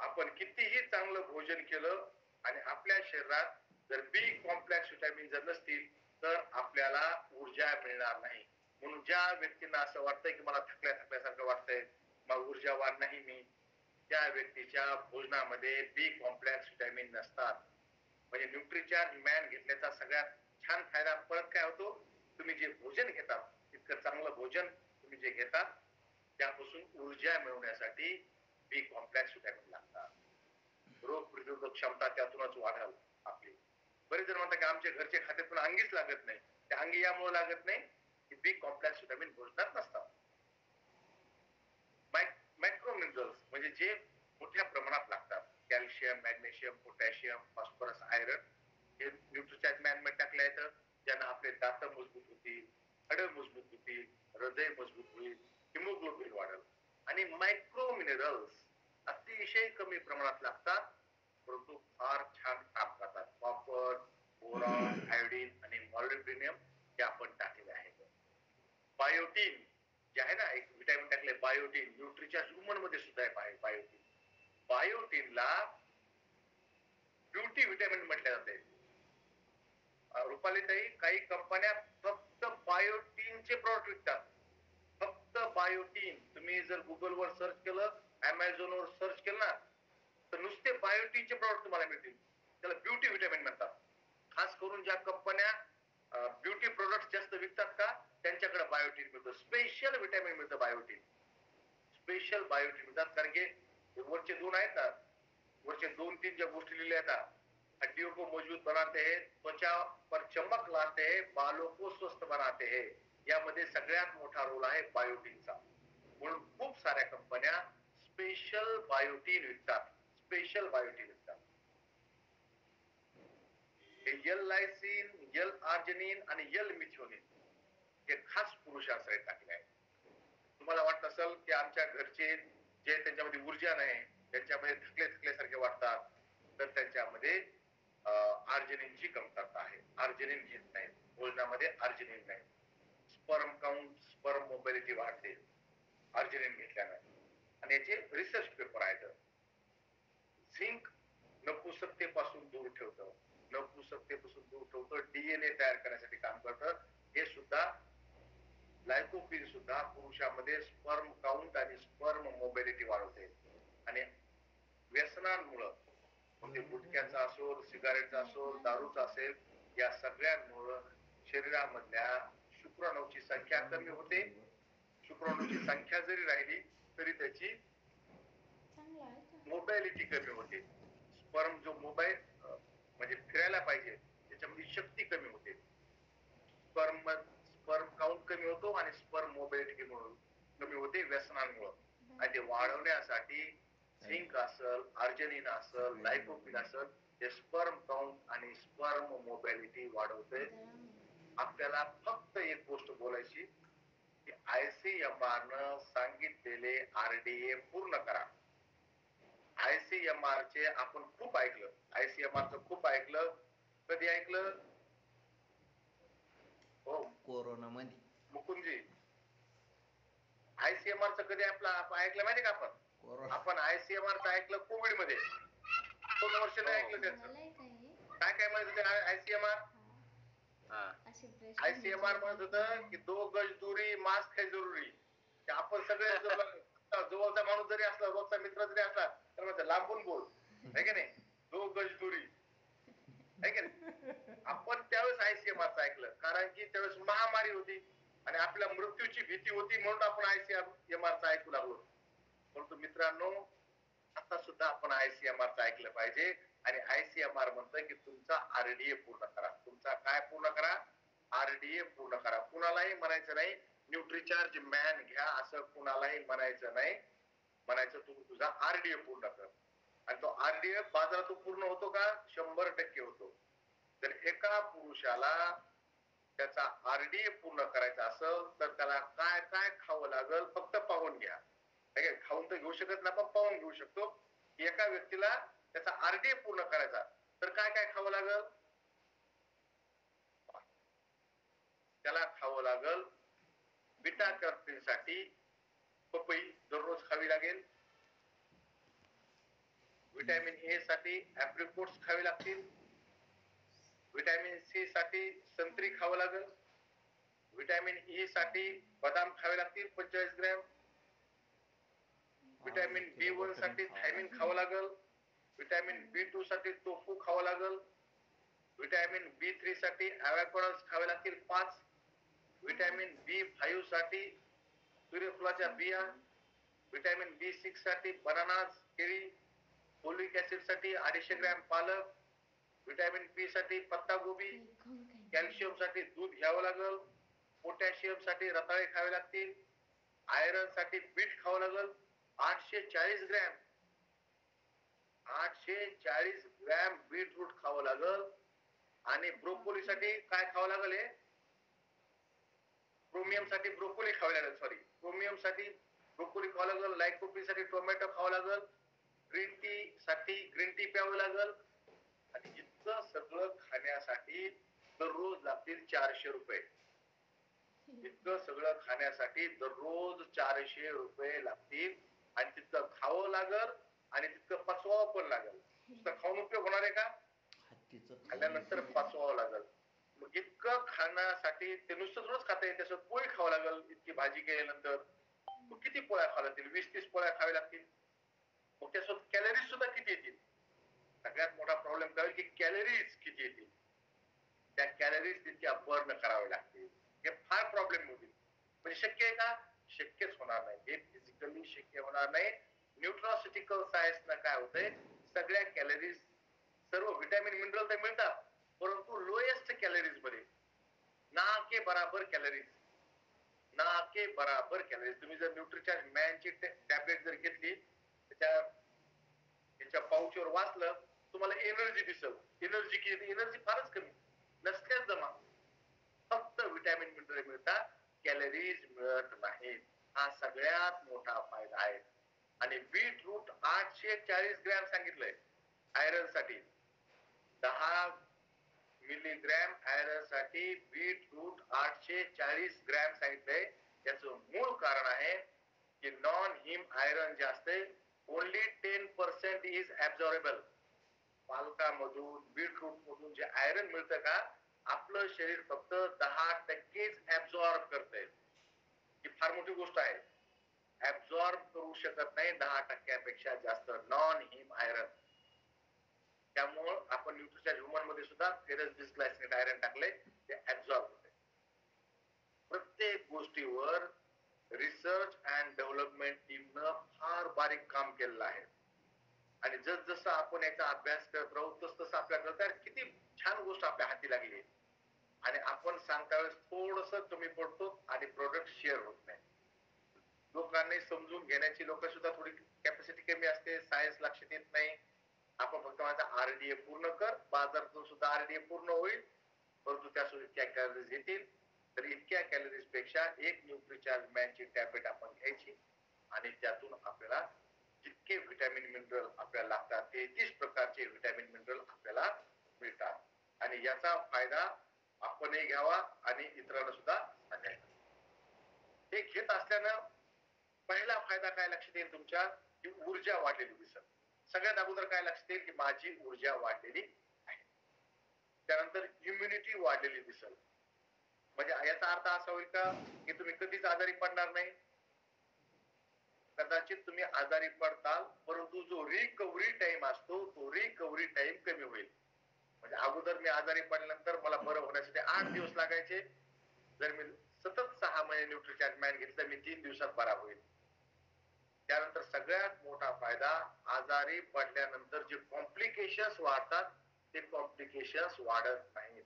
आपण कितीही चांगलं भोजन केलं आणि आपल्या शरीरात जर बी कॉम्प्लेक्स विटॅमिन जर नसतील तर आपल्याला ऊर्जा मिळणार नाही. म्हणून ज्या व्यक्तींना असं वाटतंय की मला थकल्यासारखं वाटतंय, मग ऊर्जावान नाही मी, त्या व्यक्तीच्या भोजनामध्ये बी कॉम्प्लेक्स व्हिटॅमिन नसतात. म्हणजे न्यूट्रिचार्ज मॅन घेतल्याचा सगळ्यात छान फायदा परत काय होतो, तुम्ही जे भोजन घेतात इतकं चांगलं भोजन तुम्ही जे घेतात त्यापासून ऊर्जा मिळवण्यासाठी बी कॉम्प्लेक्स व्हिटॅमिन लागतात. रोग प्रतिरोधक क्षमता त्यातूनच वाढाल आपली. बरेच जण म्हणतात की आमच्या घरचे खाते पण अंगीच लागत नाही. त्या अंगी यामुळे लागत नाही की बी कॉम्प्लेक्स व्हिटॅमिन भोजनात नसतात. मायक्रो मिनरल्स म्हणजे जे मोठ्या प्रमाणात लागतात, calcium, magnesium, potassium, phosphorus, iron हे न्यूट्रिचार्ज मॅन मध्ये टाकले आहेत, ज्यांना आपले दात मजबूत होतील, हाडं मजबूत होतील, हृदय मजबूत होईल, हिमोग्लोबिन वाढेल. आणि मायक्रो मिनरल्स अतिशय कमी प्रमाणात लागतात परंतु फार छान काम करतात. कॉपर, बोरॉन, आयोडीन आणि मॉलिब्डेनम हे आपण टाकले आहेत. बायोटीन जे आहे ना, एक व्हिटॅमिन टाकले बायोटीन, न्यूट्रिचार्ज ह्युमन मध्ये सुद्धा आहे बायोटीन. बायोटीनला ब्युटी व्हिटॅमिन म्हटले जाते. रुपालीताई, काही कंपन्या फक्त बायोटीनचे प्रॉडक्ट विकतात. फक्त बायोटीन. तुम्ही जर गुगलवर सर्च केलं, अमेझॉनवर सर्च केलं ना, तर नुसते बायोटीनचे प्रॉडक्ट तुम्हाला मिळतील. त्याला ब्युटी व्हिटॅमिन म्हणतात. खास करून ज्या कंपन्या ब्युटी प्रोडक्ट जास्त विकतात का, त्यांच्याकडे बायोटीन मिळतं. स्पेशल व्हिटॅमिन मिळतं बायोटीन. स्पेशल बायोटीन मिळतात, कारण की वरचे दोन आहेत ना, वरचे 2-3 ज्या गोष्टी लिहिल्या आहेत, हड्डियों को मजबूत बनाते हैं, त्वचा पर चमक लाते हैं, बालों को स्वस्थ बनाते हैं. यामध्ये सगळ्यात मोठा रोल आहे बायोटीनचा. म्हणून खूप साऱ्या कंपन्या स्पेशल बायोटीन विकतात. स्पेशल बायोटीन विकतात. एल लायसिन, एल आर्जिनिन आणि एल मिथ्योनिन हे खास पुरुषांसाठी टाकले आहे. तुम्हाला वाटत असेल की आमच्या घरचे जे त्यांच्यामध्ये ऊर्जा नाही, त्यांच्यामध्ये थकल्यासारखे वाटतात, तर त्यांच्यामध्ये आर्जिनिनची कमतरता आहे. आर्जिनिन घेत नाही भोजनामध्ये, आर्जिनिन नाही. स्पर्म काउंट, स्पर्म मोबिलिटी वाढते आर्जिनिन घेतल्याने. आणि याचे रिसर्च पेपर आहेत. झिंक नपुसकतेपासून दूर ठेवतं, नपुसकतेपासून दूर ठेवतं, डीएनए तयार करण्यासाठी काम करतं. हे सुद्धा लायकोपीन सुद्धा पुरुषामध्ये स्पर्म काउंट आणि स्पर्म मोबिलिटी वाढवते. आणि व्यसनांमुळं, म्हणजे गुटख्याचा असो, सिगारेटचा असो, दारूचा असेल, या सगळ्यांमुळं शरीरामधल्या शुक्राणूची संख्या कमी होते. शुक्राणूची संख्या जरी राहिली तरी त्याची मोबॅलिटी कमी होते. स्पर्म जो मोबाईल म्हणजे फिरायला पाहिजे त्याच्यामध्ये शक्ती कमी होते. स्पर्म काउंट कमी होतो आणि स्पर्म मोबिलिटी कमी होते व्यसनांमुळे. आणि ते वाढवण्यासाठी झिंक असेल, आर्जिनिन असेल, लायकोपीन असेल, ते स्पर्म काउंट आणि स्पर्म मोबिलिटी वाढवते. आपल्याला फक्त एक गोष्ट बोलायची की ICMR न सांगितलेले RDA पूर्ण करा. ICMR चे आपण खूप ऐकलं, ICMR च खूप ऐकलं. कधी ऐकलं? हो, कोरोना मध्ये. मुकुंदजी, ICMR च कधी ऐकलं माहिती का आपण ICMR च ऐकलं कोविड मध्ये. 2 वर्ष नाही ऐकलं त्यांचं. काय म्हणत होते ICMR? ICMR म्हणत होतं की 2 गज दुरी, मास्क है जरुरी. आपण सगळे जवळचा माणूस जरी असला, रोजचा मित्र जरी असला, तर म्हणतात लांबून बोल, है की नाही? 2 गज दुरी, है की नाही? आपण त्यावेळेस ICMR च ऐकलं, कारण की त्यावेळेस महामारी होती आणि आपल्या मृत्यूची भीती होती, म्हणून आपण ICMR च ऐकू लागलो. परंतु मित्रांनो, आता सुद्धा आपण ICMR च ऐकलं पाहिजे. आणि ICMR म्हणतोय की तुमचा RDA पूर्ण करा. तुमचा काय पूर्ण करा? RDA पूर्ण करा. कुणालाही म्हणायचं नाही न्यूट्रिचार्ज मॅन घ्या, असं कुणालाही म्हणायचं नाही. म्हणायचं तू तुझा RDA पूर्ण कर. आणि तो RDA बाजारात पूर्ण होतो का? 100% होतो. तर एका पुरुषाला त्याचा RDA पूर्ण करायचा असेल तर त्याला काय काय खावं लागेल फक्त पाहून घ्या. खाऊन तर घेऊ शकत नाही, पण पाहून घेऊ शकतो. एका व्यक्तीला त्याचा RDA पूर्ण करायचा तर काय काय खावं लागेल? त्याला खावं लागेल बीटा कॅरोटीनसाठी पपई दररोज खावी लागेल. व्हिटॅमिन ए साठी ऍप्रिकॉट्स खावे लागतील. व्हिटॅमिन सी साठी संत्री खावं लागेल. व्हिटॅमिन ई साठी बदाम खावे लागतील 45 ग्रॅम. विटॅमिन B1 साठी थायमिन खावं लागल, विटॅमिन B2 साठी टोफू खावं लागल, विटॅमिन B3 साठी अवॅकॅडोज खावे लागतील 5, विटॅमिन B5 साठी सूर्यफुलाच्या बिया, विटॅमिन B6 साठी बनानास, केळी, फोलिक ऍसिड साठी 250 ग्रॅम पालक, विटॅमिन P साठी पत्ता गोबी, कॅल्शियम साठी दूध घ्यावं लागल, पोटॅशियम साठी रताळे खावे लागतील, आयरन साठी बीट खावं लागल 840 ग्रॅम, 840 ग्रॅम बीटरूट खावं लागल. आणि ब्रोकोली साठी काय खावं लागल? हे क्रोमियम साठी ब्रोकोली खावी लागेल, सॉरी क्रोमियम साठी ब्रोकोली खावं लागल, लायकोपीन साठी टोमॅटो खावं लागल, ग्रीन टी साठी ग्रीन टी प्यावं लागल. आणि इतकं सगळं खाण्यासाठी दररोज लागतील 400 रुपये. इतकं सगळं खाण्यासाठी दररोज 400 रुपये लागतील. आणि तितकं खावं लागल आणि तितकं पचवावं पण लागल. नुसतं खाऊन उपयोग होणार आहे का? खाल्ल्यानंतर पचवावं लागल. मग इतकं खाण्यासाठी ते नुसतं थोडंच खाता येईल, त्याच्यात पोळी खावं लागल. इतकी भाजी केल्यानंतर मग किती पोळ्या खाव्या लागतील? 20-30 पोळ्या खाव्या लागतील. मग त्यासोबत कॅलरीज सुद्धा किती येतील? सगळ्यात मोठा प्रॉब्लेम काय की कॅलरीज किती येतील? त्या कॅलरीज तितक्या बर्न कराव्या लागतील. हे फार प्रॉब्लेम होतील. म्हणजे शक्य आहे का? शक्यच होणार नाही. हे फिजिकली शक्य होणार नाही. न्यूट्रास्युटिकल सायन्सनं काय होतंय, सगळ्या कॅलरीज, सर्व विटॅमिन मिनरल तर मिळतात, परंतु लोएस्ट कॅलरीज मध्ये, ना के बराबर कॅलरीज, ना के बराबर कॅलरीज. तुम्ही जर न्यूट्रिचार्ज मॅनची टॅबलेट जर घेतली, त्याच्या पाऊचवर वाचलं, तुम्हाला एनर्जी दिसल. एनर्जी किती? एनर्जी फारच कमी, नसल्याच जमा. फक्त विटॅमिन मिनरल मिळतात, कॅलरीज मिळत नाहीत. हा सगळ्यात मोठा फायदा आहे. आणि बीटरूट 840 ग्रॅम सांगितलंय आयरन साठी. 10 मिलीग्रॅम आयरन साठी बीटरूट 840 ग्रॅम सांगितलंय. याचं मूळ कारण आहे की नॉन हिम आयरन जे असते, ओनली 10% इज ऍब्झॉर्बेबल. पालकामधून, बीटरूट मधून जे आयरन मिळतं का, आपलं शरीर फक्त 10%च ऍब्झॉर्ब करतंय. ही फार मोठी गोष्ट आहे. ऍब्झॉर्ब करू शकत नाही 10%पेक्षा जास्त नॉन हिम आयरन. त्यामुळं आपण न्यूट्रिचार्ज ह्युमन मध्ये सुद्धा फेरस बिस्ग्लायसिनेट आयरन टाकले, ते ऍब्झॉर्ब होते. प्रत्येक गोष्टीवर रिसर्च अँड डेव्हलपमेंट टीमनं फार बारीक काम केलेलं आहे. आणि जसं आपण याचा अभ्यास करत राहू, तसं आपल्याकडे किती छान गोष्ट आपल्या हाती लागली. आणि आपण सांगता वेळेस थोडस कमी पडतो आणि प्रोडक्ट शेअर होत नाही. लोकांनी समजून घेण्याची, लोक सुद्धा थोडी कॅपॅसिटी कमी असते, सायन्स लक्षात येत नाही. आपण फक्त माझा RDA पूर्ण कर, बाजारातून सुद्धा RDA पूर्ण होईल, परंतु त्यासोबत इतक्या कॅलरीज येतील. तर इतक्या कॅलरीज पेक्षा एक न्यूट्रिचार्ज मॅनची टॅबलेट आपण घ्यायची आणि त्यातून आपल्याला जितके व्हिटॅमिन मिनरल आपल्याला लागतात, 33 प्रकारचे व्हिटॅमिन मिनरल आपल्याला मिळतात. आणि याचा फायदा आपणही घ्यावा आणि इतरांना सुद्धा सांगायचा. हे घेत असल्यानं पहिला फायदा काय लक्षात येईल तुमच्या, की ऊर्जा वाढलेली दिसत. सगळ्यात अगोदर काय लक्षात येईल की माझी ऊर्जा वाढलेली आहे. त्यानंतर इम्युनिटी वाढलेली दिसेल. म्हणजे याचा अर्थ असा होईल का की तुम्ही कधीच आजारी पडणार नाही. कदाचित तुम्ही आजारी पडताल, परंतु जो रिकव्हरी टाइम असतो, तो रिकव्हरी टाइम कमी होईल. म्हणजे अगोदर मी आजारी पडल्यानंतर मला बरं होण्यासाठी 8 दिवस लागायचे. जर मी सतत 6 महिने न्यूट्रिचार्ज मॅन घेतलं, मी 3 दिवसात बरा होईल. त्यानंतर सगळ्यात मोठा फायदा, आजारी पडल्यानंतर जे कॉम्प्लिकेशन्स वाढतात, ते कॉम्प्लिकेशन्स वाढत नाहीत.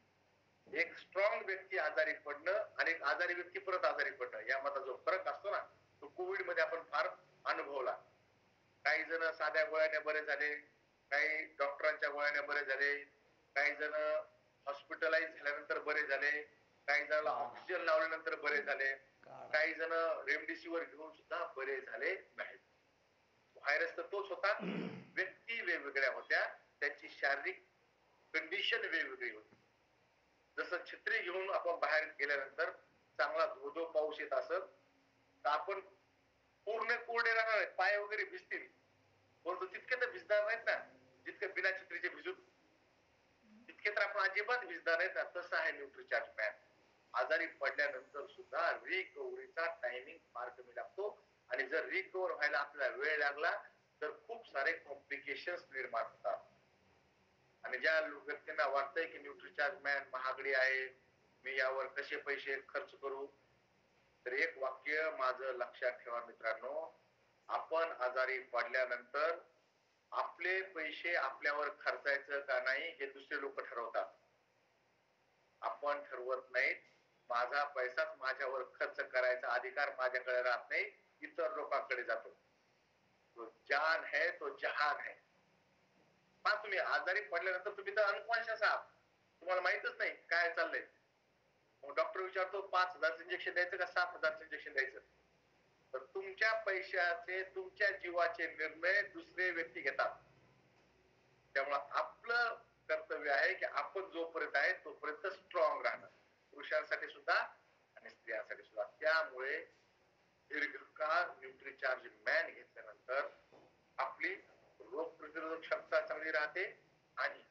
एक स्ट्रॉंग व्यक्ती आजारी पडणं आणि एक आजारी व्यक्ती परत आजारी पडणं, यामध्ये जो फरक असतो ना, तो कोविड मध्ये आपण फार अनुभवला. काही जण साध्या गोळ्याने बरे झाले, काही डॉक्टरांच्या गोळ्याने बरे झाले, काही जण हॉस्पिटलाइज झाल्यानंतर बरे झाले, काही जणांना ऑक्सिजन लावल्यानंतर बरे झाले, काही जण रेमडेसिवीर घेऊन सुद्धा बरे झाले नाहीत. व्हायरस तर तोच होता, व्यक्ती वेगवेगळ्या होत्या, त्यांची शारीरिक कंडिशन वेगवेगळी होती. जसं छत्री घेऊन आपण बाहेर गेल्यानंतर चांगला धोधो पाऊस येत असत, तर आपण पूर्ण कोरडे राहणार आहेत, पाय वगैरे भिजतील, परंतु तितके तर भिजणार नाहीत ना, जितके बिना छत्रीचे भिजून तितके तर आपण अजिबात भिजणार नाहीत ना. तसं आहे न्यूट्रिचार्ज मॅन. आजारी पडल्यानंतर सुद्धा रिकव्हरीचा टायमिंग फार कमी लागतो. आणि जर रिकवर व्हायला आपल्याला वेळ लागला तर खूप सारे कॉम्प्लिकेशन्स निर्माण होतात. आणि ज्या व्यक्तींना वाटतंय की न्यूट्रिचार्ज मॅन महागडी आहे, मी यावर कसे पैसे खर्च करू, तर एक वाक्य माझं लक्षात ठेवा मित्रांनो, आपण आजारी पडल्यानंतर आपले पैसे आपल्यावर खर्चायचं का नाही हे दुसरे लोक ठरवतात. आपण ठरवत नाहीत. माझा पैसाच माझ्यावर खर्च करायचा अधिकार माझ्याकडे राहत नाही, इतर लोकांकडे जातो. तो जान है तो जहान है. पहा तुम्ही आजारी पडल्यानंतर तुम्ही तर अनकॉन्शियस आहात, तुम्हाला माहितच नाही काय चाललंय. मग डॉक्टर विचारतो 5,000 इंजेक्शन द्यायचं का 7,000 इंजेक्शन द्यायचं. तर तुमच्या पैशाचे तुमच्या जीवाचे निर्णय दुसरे व्यक्ती घेतात. त्यामुळे आपलं कर्तव्य आहे की आपण जोपर्यंत आहे तोपर्यंत स्ट्रॉंग राहणं, पुरुषांसाठी सुद्धा आणि स्त्रियांसाठी सुद्धा. त्यामुळे दीर्घकाळ न्यूट्रिचार्ज मॅन घेतल्यानंतर आपली रोग प्रतिरोधक क्षमता चांगली राहते आणि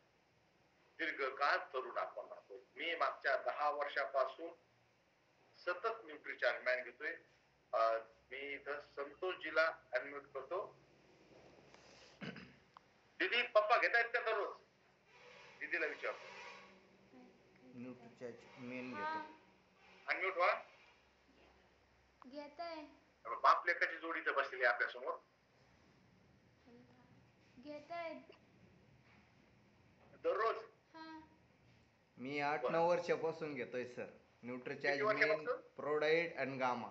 दीर्घकाळ तरुण आपण राहतो. मी मागच्या 10 वर्षापासून सतत न्यूट्रिचार्ज मॅन घेतोय. मी इथं संतोषजीला अनम्यूट करतो. दीदी पप्पा घेतायत का दररोज? दीदीला विचारतो. न्यूट्रिचार्ज मेन घेतो. अनम्यूट व्हा. घेताय. बाप लेकाची जोडी इथं बसलेली आपल्या समोर. घेताय. दररोज मी 8-9 वर्षापासून घेतोय सर न्यूट्रिचार्ज मेन, प्रोडाईट आणि गामा.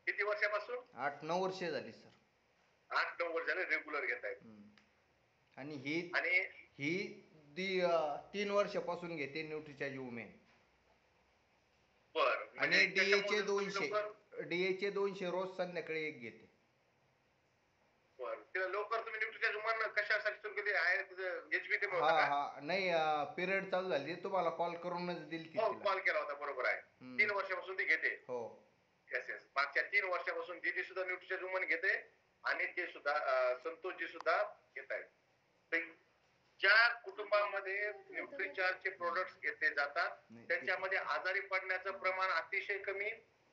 किती वर्षापासून? 8-9 वर्ष झाली सर. 8-9 वर्ष झाले रेग्युलर घेतायत. आणि ही 3 वर्षापासून घेते न्यूट्रिचार्ज वुमेन. बर. आणि डीएचे 200 रोज संध्याकाळी एक घेते. बर. तिला लवकर तुम्ही न्यूट्रिचार्ज वुमेन कशासाठी सुरू केली आहे? एचबीटी मुळे हा नाही, पिरियड चालू झाली तुम्हाला कॉल करूनच दिली ती. हो कॉल केला होता, बरोबर आहे. 3 वर्षापासून ती घेते. हो येस येस. मागच्या 3 वर्षापासून दीदी सुद्धा न्यूट्रिचार्ज वुमेन घेते आणि ते सुद्धा संतोषजी सुद्धा घेत आहेत. ज्या कुटुंबामध्ये न्यूट्रिचार्जचे प्रोडक्ट्स घेतले जातात त्याच्यामध्ये आजारी पडण्याचं प्रमाण अतिशय कमी,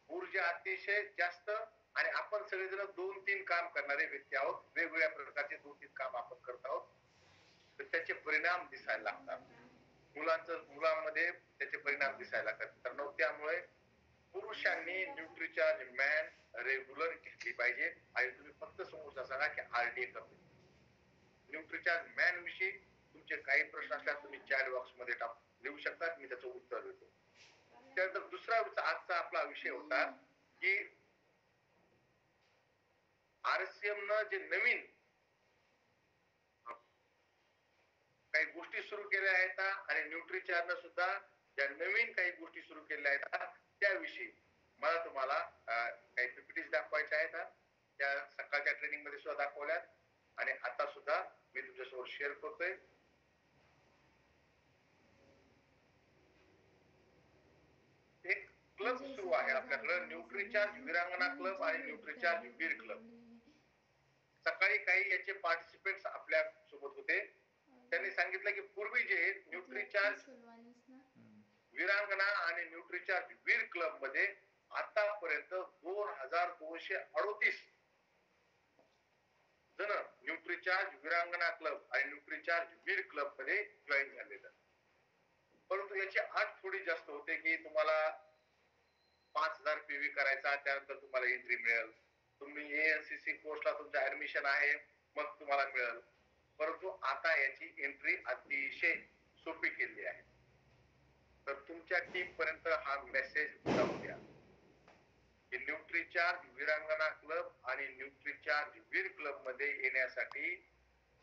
ऊर्जा अतिशय जास्त आणि आपण सगळेजण 2-3 काम करणारे व्यक्ती आहोत. वेगवेगळ्या प्रकारचे 2-3 काम आपण करत आहोत. तर त्याचे परिणाम दिसायला लागतात. मुलांमध्ये त्याचे परिणाम दिसायला लागतात. तर त्यामुळे पुरुषांनी न्यूट्रिचार्ज मॅन रेग्युलर घेतली पाहिजे. आणि तुम्ही फक्त समोरचा सांगा की आरडी करतो. न्यूट्रिचार्ज मॅन विषयी तुमचे काही प्रश्न असल्यास तुम्ही चॅट बॉक्स मध्ये लिहू शकता, मी त्याचं उत्तर देतो. त्यानंतर दुसरा आजचा आपला विषय होता की आरसीएम न जे नवीन काही गोष्टी सुरू केल्या आहेत आणि न्यूट्रिचार्ज सुद्धा ज्या नवीन काही गोष्टी सुरू केल्या आहेत त्याविषयी मला तुम्हाला काही पीपीटीज दाखवायच्या आहेत. त्या सकाळच्या ट्रेनिंग मध्ये सुद्धा दाखवल्यात आणि आता सुद्धा मी तुमच्यासोबत शेअर करतोय. एक क्लब सुरू आहे आपल्याकडे, न्यूट्रिचार्ज वीरांगना क्लब आणि न्यूट्रिचार्ज वीर क्लब. सकाळी काही याचे पार्टिसिपेंट्स आपल्या सोबत होते. त्यांनी सांगितलं की पूर्वी जे न्यूट्रिचार्ज वीरांगना आणि न्यूट्रिचार्ज वीर क्लब मध्ये आतापर्यंत 2238 जण न्यूट्रिचार्ज वीरांगना क्लब आणि न्यूट्रिचार्ज वीर क्लब मध्ये जॉईन झालेलं. परंतु याची अट थोडी जास्त होते की तुम्हाला 5,000 पीव्ही करायचा, त्यानंतर तुम्हाला एंट्री मिळेल. तुम्ही एएनसीसी कोर्सला तुमचं ऍडमिशन आहे मग तुम्हाला मिळेल. परंतु आता याची एंट्री अतिशय सोपी केली आहे. तर तुमच्या टीम पर्यंत हा मेसेज जाऊ द्या की न्यूट्रिचार्ज वीरांगना क्लब आणि न्यूट्रिचार्ज वीर क्लब मध्ये येण्यासाठी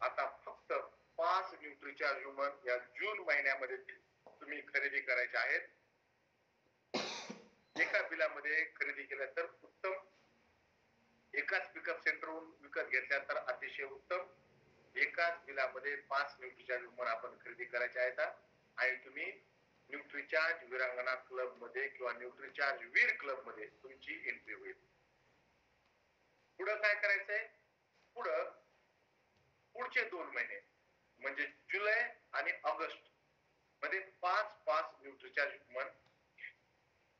आता फक्त 5 न्यूट्रिचार्ज वुमन या जून महिन्यामध्ये तुम्ही खरेदी करायचे आहेत. एका बिलामध्ये खरेदी केल्या तर उत्तम, एकाच पिकअप सेंटरवरून विकत घेतल्या तर अतिशय उत्तम. एकाच बिलामध्ये 5 न्यूट्रिचार्ज वुमन आपण खरेदी करायचे आहेत आणि तुम्ही न्यूट्रिचार्ज वीरांगना क्लब मध्ये किंवा न्यूट्रिचार्ज वीर क्लब मध्ये तुमची एंट्री होईल. पुढे काय करायचंय? पुढचे 2 महिने म्हणजे जुलै आणि ऑगस्ट मध्ये 5 न्यूट्रिचार्ज वुमन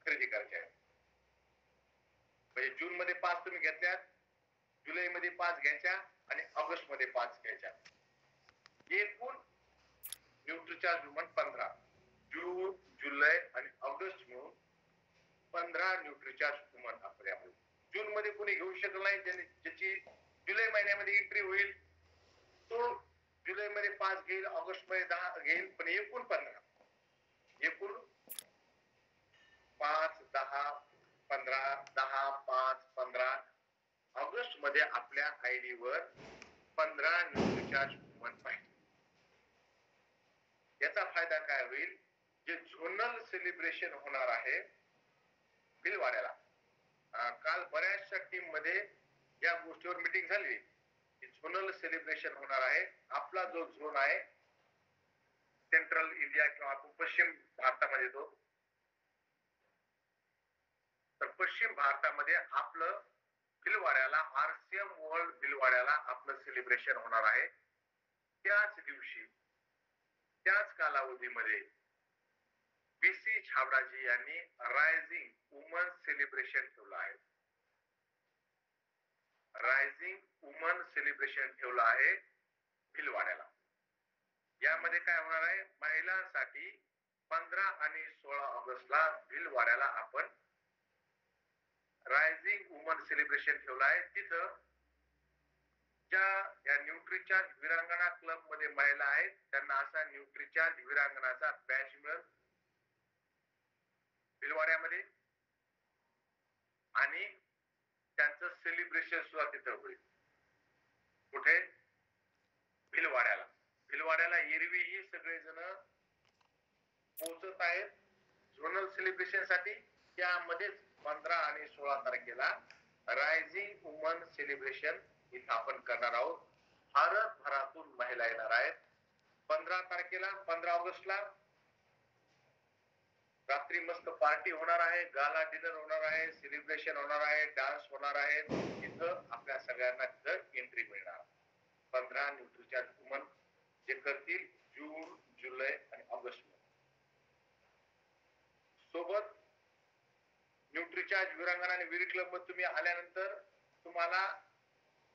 खरेदी करायचे आहे. म्हणजे जून मध्ये 5 तुम्ही घेतल्या, जुलै मध्ये 5 घ्यायच्या आणि ऑगस्ट मध्ये 5 घ्यायच्या. एकूण न्यूट्रिचार्ज वुमन 15. जून, जुलै आणि ऑगस्ट मिळून 15 न्यूट्रिचार्ज वुमन आपल्यामध्ये. जून मध्ये कोणी घेऊ शकत नाही, ज्याची जुलै महिन्यामध्ये एंट्री होईल तो जुलै मध्ये 5 घेईल, ऑगस्ट मध्ये 10 घेईल, पण एकूण 15. एकूण 5, 10, 15, 10, 5, 15. ऑगस्ट मध्ये आपल्या आयडी वर 15 न्यूट्रिचार्ज वुमन पाहिजे. याचा फायदा काय होईल, जे झोनल सेलिब्रेशन होणार आहे भिलवाड्याला, काल बऱ्याचशा टीम मध्ये या गोष्टीवर मीटिंग झाली की झोनल सेलिब्रेशन होणार आहे. आपला जो झोन आहे सेंट्रल इंडिया किंवा पश्चिम भारतामध्ये तो, तर पश्चिम भारतामध्ये आपलं भिलवाड्याला आरसीएम वर्ल्ड भिलवाड्याला आपलं सेलिब्रेशन होणार आहे. त्याच दिवशी त्याच कालावधीमध्ये बीसी छाबडाजी यांनी रायझिंग वुमन सेलिब्रेशन ठेवलं आहे. रायझिंग वुमन सेलिब्रेशन ठेवलं आहे भिलवाड्याला. यामध्ये काय होणार आहे, महिलांसाठी 15 आणि 16 ऑगस्टला भिलवाड्याला आपण रायझिंग वुमन सेलिब्रेशन ठेवलं आहे. तिथं ज्या या न्यूट्रिचार्ज वीरांगणा क्लब मध्ये महिला आहेत त्यांना असा न्यूट्रिचार्ज वीरांगणाचा बॅच मिळेल भिलवाड्यामध्ये, आणि त्यांचं सेलिब्रेशन सुद्धा तिथं होईल. कुठे? भिलवाड्याला. भिलवाड्याला एरवी ही सगळेजण पोहोचत आहेत झोनल सेलिब्रेशन साठी. त्यामध्येच 15 आणि 16 तारखेला रायझिंग वुमन सेलिब्रेशन इथं आपण करणार आहोत. भारतभरातून महिला येणार आहेत. 15 तारखेला 15 ऑगस्टला रात्री मस्त पार्टी होणार आहे, गाला डिनर होणार आहे, सेलिब्रेशन होणार आहे, डान्स होणार आहे. इथं आपल्या सगळ्यांना तिथं एंट्री मिळणार. 15 न्यूट्रिचार्ज वुमन जे करतील जून, जुलै आणि ऑगस्ट मध्ये. सोबत न्यूट्रिचार्ज वीरांगणा आणि वीर क्लब मध्ये तुम्ही आल्यानंतर तुम्हाला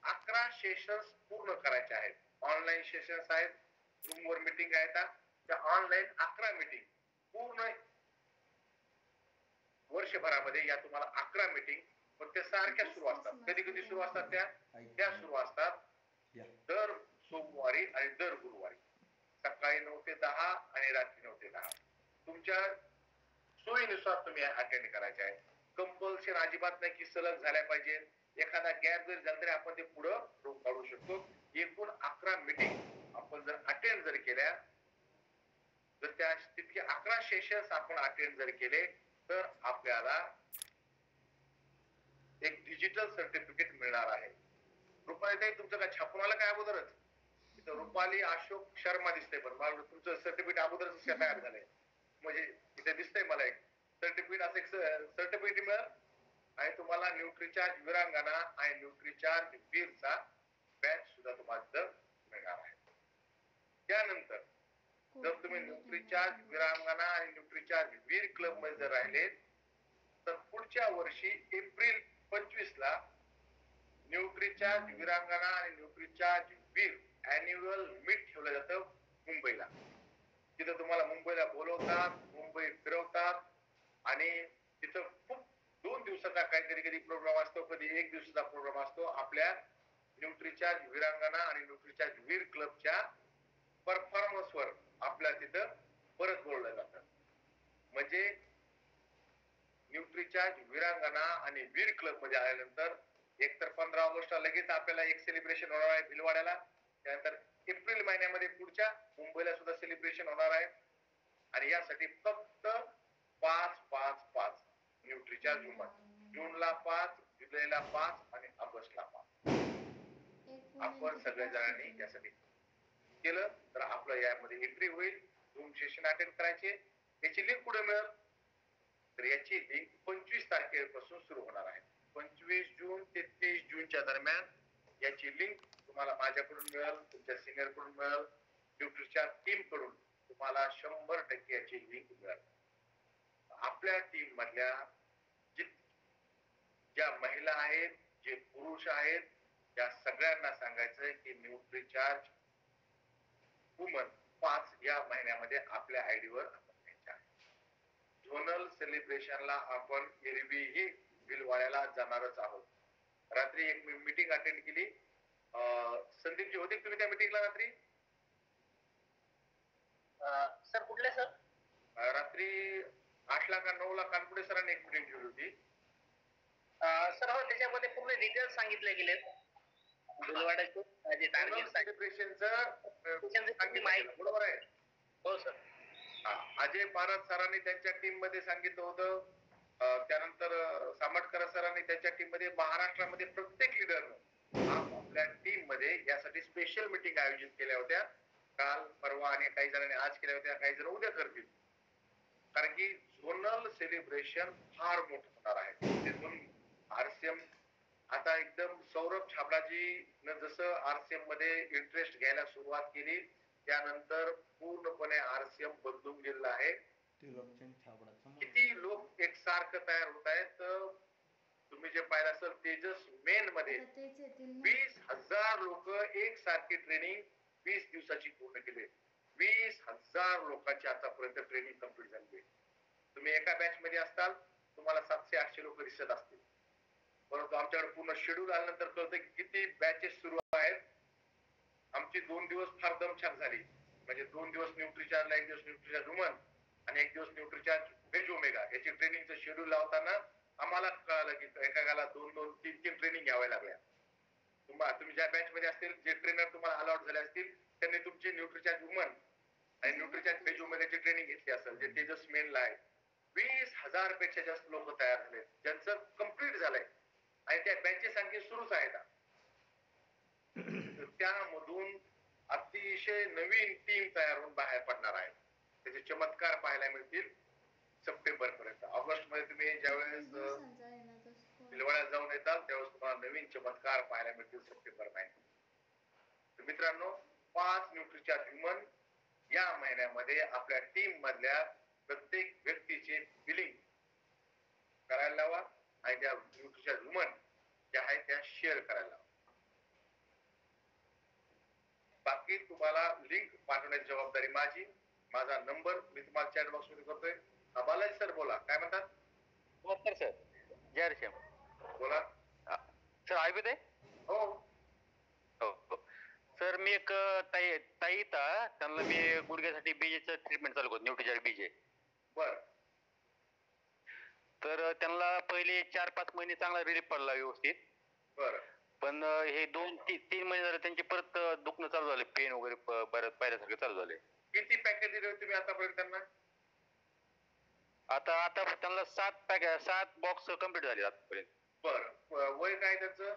11 सेशन्स पूर्ण करायचे आहेत. ऑनलाईन सेशन्स आहेत, रूम वर मीटिंग आहेत. त्या ऑनलाईन 11 मीटिंग पूर्ण वर्षभरामध्ये या तुम्हाला 11 मीटिंग, पण त्या सारख्या सुरू असतात. कधी कधी सुरू असतात त्या सुरू असतात दर सोमवारी आणि दर गुरुवारी सकाळी 9 ते 10 आणि रात्री 9 ते 10. तुमच्या सोयीनुसार तुम्ही अटेंड करायचे आहे. कंपल्शन अजिबात नाही की सलग झाल्या पाहिजे. एखादा गॅप जर झाला तरी आपण ते पुढं रोख काढू शकतो. एकूण 11 मीटिंग आपण जर अटेंड जर केल्या, तर त्या तितके 11 सेशन्स आपण अटेंड जर केले तर आपल्याला एक डिजिटल सर्टिफिकेट मिळणार आहे. रुपाली तुमचं काय छापून आलं काय अगोदरच? इथं रुपाली अशोक शर्मा दिसतंय, पण मला तुमचं सर्टिफिकेट अगोदरच तयार झालंय. म्हणजे इथे दिसतंय मला एक सर्टिफिकेट, असं एक सर्टिफिकेट मिळेल आणि तुम्हाला न्यूट्रिचार्ज वीरांगणा आणि न्यूट्रिचार्ज वीरचा बॅच सुद्धा तुम्हाला मिळणार आहे. त्यानंतर जर तुम्ही न्यूट्रिचार्ज वीरांगणा आणि न्यूट्रिचार्ज वीर क्लब मध्ये जर राहिले तर पुढच्या वर्षी एप्रिल 25 ला न्यूट्रिचार्ज वीरांगणा आणि न्यूट्रिचार्ज वीर अॅन्युअल मीट ठेवलं जातं मुंबईला. तिथं तुम्हाला मुंबईला बोलवतात, मुंबई फिरवतात आणि तिथं खूप 2 दिवसाचा काही कधी प्रोग्राम असतो, कधी 1 दिवसाचा प्रोग्राम असतो. आपल्या न्यूट्रिचार्ज वीरांगणा आणि न्यूट्रिचार्ज वीर क्लबच्या परफॉर्मन्स वर आपल्या तिथं परत बोललं जातं. म्हणजे न्यूट्रिचार्ज वीरांगणा आणि वीर क्लब मध्ये आल्यानंतर एकतर 15 ऑगस्टला लगेच आपल्याला एक सेलिब्रेशन होणार आहे भिलवाड्याला. त्यानंतर एप्रिल महिन्यामध्ये पुढच्या मुंबईला सुद्धा सेलिब्रेशन होणार आहे. आणि यासाठी फक्त 5-5-5 न्यूट्रिचार्ज वुमन. जूनला 5, जुलैला 5 आणि ऑगस्टला 5 आपण सगळेजणांनी यासाठी केलं तर आपलं यामध्ये एंट्री होईल. झूम सेशन अटेंड करायचे. याची लिंक कुठे मिळेल? तर याची लिंक 25 तारखेपासून सुरू होणार आहे. 25 जून ते 30 जूनच्या दरम्यान याची लिंक तुम्हाला माझ्याकडून मिळेल, तुमच्या सिनियर कडून मिळेल, न्यूट्रिचार्ज टीम कडून तुम्हाला 100% याची लिंक मिळेल. आपल्या टीम मधल्या ज्या महिला आहेत, जे पुरुष आहेत, या सगळ्यांना सांगायचंय की न्यूट्रीचार्ज वुमन 5 या महिन्यामध्ये आपल्या आयडीवर आपण घ्यायचे आहे. झोनल सेलिब्रेशनला आपण एरवीही भिलवाड्याला जाणारच आहोत. रात्री एक मीटिंग अटेंड केली. संदीपजी होते तुम्ही त्या मीटिंगला रात्री? सर कुठले सर? रात्री 8ला का 9ला कानपुडे सरांनी एक मीटिंग ठेवली होती. सर हो, त्याच्यामध्ये पूर्ण डिटेल्स सांगितले गेलेत भिलवाड्याचे जे टार्गेट सेलिब्रेशनचं माहिती बरोबर आहे. हो सर. अजय पारद सरांनी त्यांच्या टीम मध्ये सांगितलं होतं. त्यानंतर सामटकर सरांनी त्यांच्या टीम मध्ये, महाराष्ट्रामध्ये प्रत्येक लीडरनं आपल्या टीम मध्ये यासाठी स्पेशल मीटिंग आयोजित केल्या होत्या. काल परवा आणि काही जणांनी आज केल्या होत्या, काही जण उद्या करतील. कारण की झोनल सेलिब्रेशन फार मोठं होणार आहे. तिथून आरसीएम आता एकदम सौरभ छाबडाजी जसं आरसीएम मध्ये इंटरेस्ट घ्यायला सुरुवात केली, त्यानंतर पूर्णपणे आरसीएम बदलून गेलेलं आहे. किती लोक एकसारखं तयार होत आहेत. तुम्ही जे पाहिलं असेल तेजस मेन मध्ये 20,000 लोक एकसारखी ट्रेनिंग 20 दिवसाची पूर्ण केली. 20,000 लोकांची आतापर्यंत ट्रेनिंग कम्प्लीट झाली. तुम्ही एका बॅच मध्ये असताल, तुम्हाला 700-800 लोक दिसत असतील, परंतु आमच्याकडे पूर्ण शेड्यूल आल्यानंतर कळतं की किती बॅचेस सुरू आहेत. आमची 2 दिवस फार दमछाक झाली. म्हणजे 2 दिवस न्यूट्रीचार्जला, 1 दिवस न्यूट्रीचार्ज वुमन आणि 1 दिवस न्यूट्रीचार्ज व्हेज ओमेगा याची ट्रेनिंगचं शेड्यूल लावताना आम्हाला कळालं की एकाला 2-3 ट्रेनिंग घ्याव्या लागल्या. तुम्ही ज्या बॅच मध्ये असतील, जे ट्रेनर तुम्हाला अलॉट झाले असतील, त्यांनी तुमची न्यूट्रीचार्ज वुमन आणि न्यूट्रीचार्ज व्हेज ओमेगाची ट्रेनिंग घेतली असेल, जे तेजस मेनला आहे. 20,000 पेक्षा जास्त लोक तयार झाले, ज्यांचं कम्प्लीट झालंय आणि त्या बॅचेस आणखी सुरूच आहेत. त्यामधून अतिशय नवीन टीम तयार होऊन बाहेर पडणार आहे. त्याचे चमत्कार पाहायला मिळतील सप्टेंबर पर्यंत. ऑगस्ट मध्ये तुम्ही ज्यावेळेस भिलवाड्यात जाऊन येताल त्यावेळेस तुम्हाला नवीन चमत्कार पाहायला मिळतील सप्टेंबर महिन्यात. मित्रांनो, 5 न्यूट्रीचार्ज वुमन या महिन्यामध्ये आपल्या टीम मधल्या प्रत्येक व्यक्तीचे बिलिंग करायला लावा आणि त्या न्यूट्रीचार्ज वुमन ज्या आहेत त्या शेअर करायला लावा. बाकी तुम्हाला लिंक पाठवण्याची जबाबदारी माझी. माझा नंबर मी तुम्हाला चॅट बॉक्स मध्ये करतोय. बालाजी सर बोला, काय म्हणतात? नमस्कार सर. जय श्याम. बोला सर. ऐकू दे? हो हो सर. मी एक ताई त्यांना मी गुडघ्यासाठी बीजेचं ट्रीटमेंट चालू करतो, न्यूट्रीचार्ज बीजे. बर. तर त्यांना पहिले 4-5 महिने चांगला रिलीफ पडला व्यवस्थित. बर. पण हे 2-3 महिने झाले त्यांचे परत दुखणं चालू झाले, पेन वगैरे बरं पाहिल्यासारखं चालू झाले. किती पॅकेज दिले होते तुम्ही आतापर्यंत त्यांना? आता त्यांना 7 बॉक्स कम्प्लीट झाले आतापर्यंत. बर. वय काय त्याचं?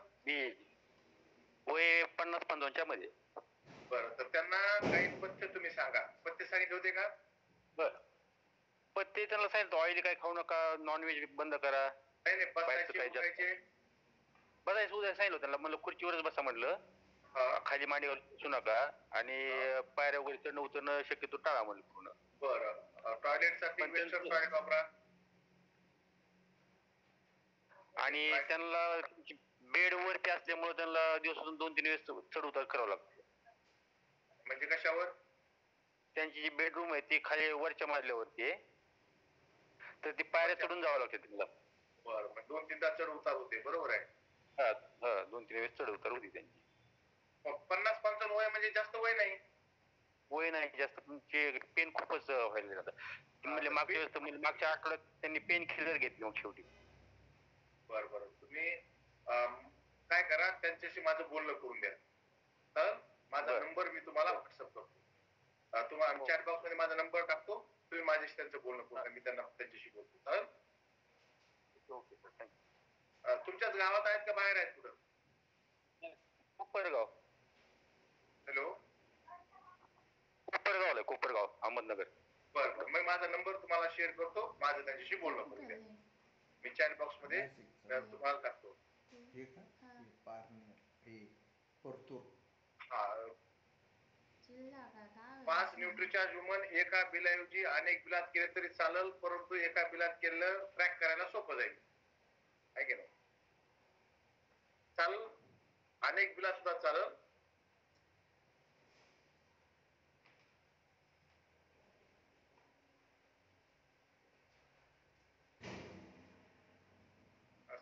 वय 50-55 मध्ये. बरं, तर त्यांना काही पथ्य तुम्ही सांगा. पथ्य सांगितले होते का? बर. पथ्य त्यांना सांगितलं ऑइली काय खाऊ नका, नॉनव्हेज बंद करा. नाही बसायचे बसायचं उद्या सांगितलं त्यांना. म्हणलं खुर्चीवरच बसा म्हणलं, खाली मांडीवर बसू नका आणि पायऱ्या वगैरे चढणं उतरणं शक्यतो टाळा म्हणलं पूर्ण. बरं. टॉयलेट साठी वेस्टर्न टॉयलेट वापरा. आणि त्यांना बेड वरती असल्यामुळे त्यांना दिवसातून 2-3 वेळेस चढ उतार करावं लागतं. म्हणजे कशावर? त्यांची जी बेडरूम आहे ती खाली वरच्या मजल्यावरती आहे, तर ती पायऱ्या चढून जावं लागतं त्यांना. बरं. मग 2-3 चढ उतार होते, बरोबर आहे? हा 2-3 वेळेस चढ उतार होती त्यांची. 50-55 वय म्हणजे जास्त वय नाही. वय नाही जास्त, तुमचे पेन खूपच व्हायला जातं. म्हणजे मागच्या आठवड्यात त्यांनी पेन किलर घेतली मग शेवटी. बरं. तुम्ही काय करा, त्यांच्याशी माझं बोलणं करून द्या. तर माझा नंबर मी तुम्हाला व्हॉट्सअप करतो. तुम्हाला चॅट बॉक्स मध्ये माझा नंबर टाकतो. तुम्ही माझ्याशी त्यांचं बोलणं करून, मी त्यांच्याशी बोलतो. तर ओके सर, थँक्यू. तुमच्याच गावात आहेत का बाहेर आहेत कुठं? कोपरगाव. हॅलो. कोपरगाव अहमदनगर. बरं. मग माझा नंबर तुम्हाला शेअर करतो. माझं त्यांच्याशी बोलणं करून द्या. मी चॅट बॉक्स मध्ये तुम्हाला टाकतो. हा. 5 न्यूट्रीचार्ज वुमन एका बिलाऐवजी अनेक बिलात केले तरी चालेल, परंतु एका बिलात केलं ट्रॅक करायला सोपं जाईल, आहे की नाही? चालेल, अनेक बिला सुद्धा चालेल.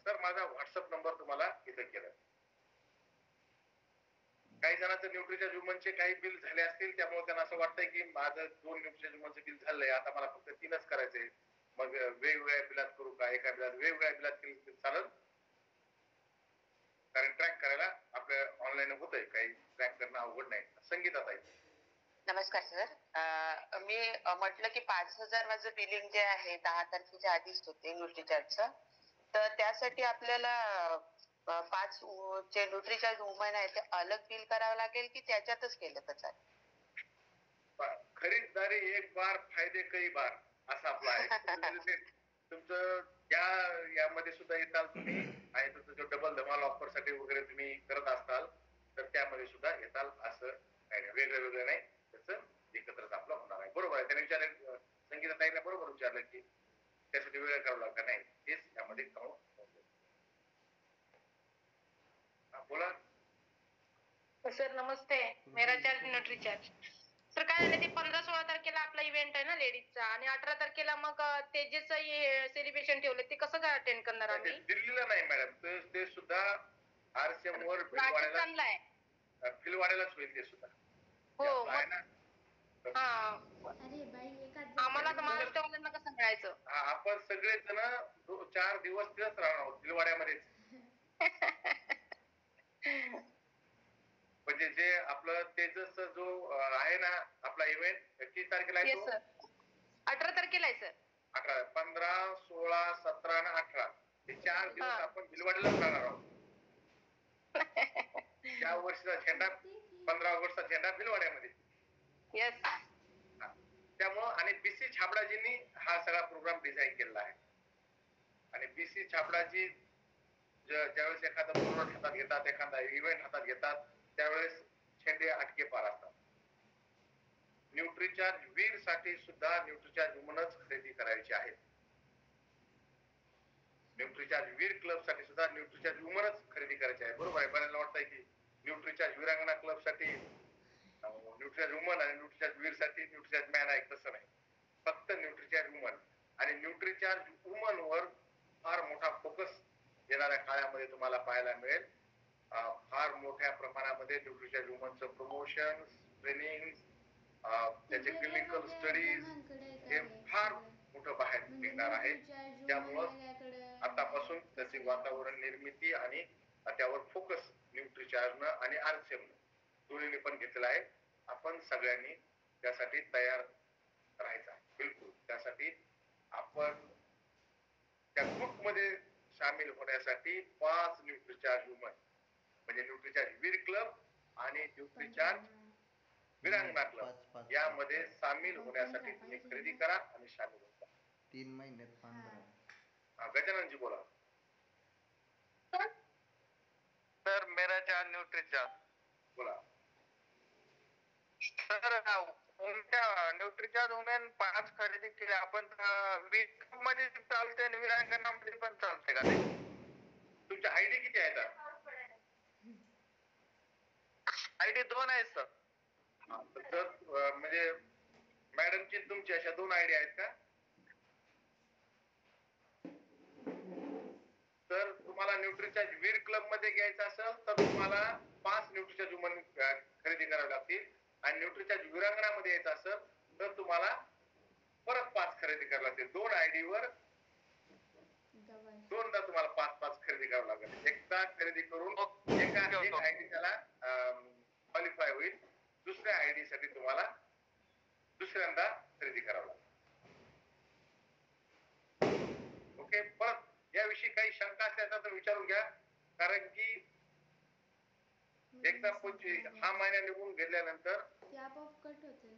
सर माझा व्हॉट्सअप नंबर तुम्हाला इथे केला. काही जणांचं न्यूट्रीच्या ह्युमनचे काही बिल झाले असतील, त्यामुळे त्यांना असं वाटतंय की माझं 2 न्यूट्रीच्या ह्युमनचं बिल झालंय, आता मला फक्त 3च करायचंय. मग वेगवेगळ्या बिलात करू का, एका बिलात वेगवेगळ्या बिलात केली चालेल? कारण ट्रॅक करायला आपल्या ऑनलाईन होतंय, काही ट्रॅक करणं अवघड नाही. संगीता ताई. नमस्कार सर. मी म्हटलं की 5,000 माझं बिलिंग जे आहे 10 तारखेच्या आधीच होते न्यूट्रीचार्जचं, तर त्यासाठी आपल्याला 5 जे न्यूट्रीचार्ज वुमन आहे ते अलग बिल करावं लागेल की त्याच्यातच केलं तर चालेल? खरीददारी एक बार फायदे कई बार असं आपलं आहे. तुमचं यामध्ये सुद्धा येताल तुम्ही, आणि तुमचं जो डबल धमाल ऑफर साठी वगैरे तुम्ही करत असताल तर त्यामध्ये सुद्धा येताल. असं काही नाही, वेगळं वेगळं नाही, त्याचं एकत्रच आपलं होणार आहे. बरोबर आहे. त्याने विचारलं, संगीता ताईने बरोबर विचारलं की त्यासाठी वेगळं करावं लागतं. नाही, तेच यामध्ये काउंट. बोला सर. नमस्ते. मेरा चार्ज न्यूट्रीचार्ज. सर काय झालं ते 15-16 तारखेला आपला इव्हेंट आहे ना लेडीजचा, आणि 18 तारखेला मग तेजेचं हे सेलिब्रेशन ठेवलं, ते कसं काय अटेंड करणार आम्ही? दिल्लीला नाही मॅडम, ते सुद्धा आरसीएम वर राजस्थानला आहे. फिलवाड्यालाच होईल ते सुद्धा. हो आहे ना. हा, आम्हाला तर महाराष्ट्रवाल्यांना कसं मिळायचं? आपण सगळेजण 4 दिवस तिथंच राहणार आहोत फिलवाड्यामध्येच. म्हणजे जे आपलं तेजस जो आहे ना आपला इव्हेंट, 30 तारखेला आहे तो. 18 तारखेला आहे सर. 18, 15, 16, 17 आणि 18 हे 4 दिवस आपण भिलवाड्यालाच राहणार आहोत. या वर्षीचा झेंडा 15 ऑगस्टचा झेंडा भिलवाड्यामध्ये. येस. त्यामुळं आणि बीसी छाबडाजींनी हा सगळा प्रोग्राम डिझाईन केलेला आहे. आणि बीसी छाबडाजी ज्यावेळेस एखादा प्रोग्राम हातात घेतात, एखादा इव्हेंट हातात घेतात, त्यावेळेस झेंडे अटके पार असतात. न्यूट्रीचार्ज वीर साठी सुद्धा न्यूट्रीचार्ज वुमनच खरेदी करायची आहे. न्यूट्रीचार्ज वीर क्लब साठी सुद्धा न्यूट्रीचार्ज वुमनच खरेदी करायची आहे. बरोबर आहे. बऱ्याला वाटतंय की न्यूट्रीचार्ज वीरांगणा क्लब साठी न्यूट्रीचार्ज वुमन आणि न्यूट्रीचार्ज वीर साठी न्यूट्रीचार्ज मॅन आहे, तसं नाही. फक्त न्यूट्रीचार्ज वुमन. आणि न्यूट्रीचार्ज वुमन वर फार मोठा फोकस येणाऱ्या काळामध्ये तुम्हाला पाहायला मिळेल. फार मोठ्या प्रमाणामध्ये न्यूट्रीचार्ज वुमनचं प्रमोशन, ट्रेनिंग, त्याचे क्लिनिकल स्टडीज हे फार मोठं बाहेर निघणार आहे. त्यामुळं आतापासून त्याचे वातावरण निर्मिती आणि त्यावर फोकस न्यूट्रीचार्जनं आणि आरसीएमनं दोन्हीने पण घेतलेला आहे. आपण सगळ्यांनी त्यासाठी तयार राहायचं आहे. बिलकुल. त्यासाठी आपण त्या ग्रुपमध्ये सामील होण्यासाठी 5 न्यूट्रीचार्ज वुमन म्हणजे न्यूट्रीचार्ज वीर क्लब आणि न्यूट्रीचार्ज वीरांगणा क्लब यामध्ये सामील होण्यासाठी तुम्ही खरेदी करा आणि सामील होता. 3 महिन्यात 15. गजाननजी बोला. सर मेरा चार्ज न्यूट्रीचार्ज बोला. सर न्यूट्रीचार्ज वुमेन 5 खरेदी केली आपण, वीक मध्ये चालते आणि वीरांगणामध्ये पण चालते का ते? तुमच्या आयडी किती आहेत? आयडी 2 आहेत सर. तर म्हणजे मॅडमची तुमची अशा 2 आयडी आहेत का? तर तुम्हाला न्यूट्रीचार्ज वीर क्लब मध्ये घ्यायचं असेल तर तुम्हाला 5 न्यूट्रीचार्ज वुमन खरेदी करावी लागतील. आणि न्यूट्रीचार्ज वीरांगणामध्ये यायचं असेल तर तुम्हाला परत 5 खरेदी करावी लागतील. 2 आयडी वर 2दा तुम्हाला 5 खरेदी करावं लागेल. एकदा खरेदी करून एक आयडी त्याला क्वालिफाय होईल. दुसऱ्या आयडी साठी तुम्हाला दुसऱ्यांदा खरेदी करावं लागेल. ओके. परत याविषयी काही शंका असल्यास तर विचारून घ्या. कारण की एकदा हा महिना निघून गेल्यानंतर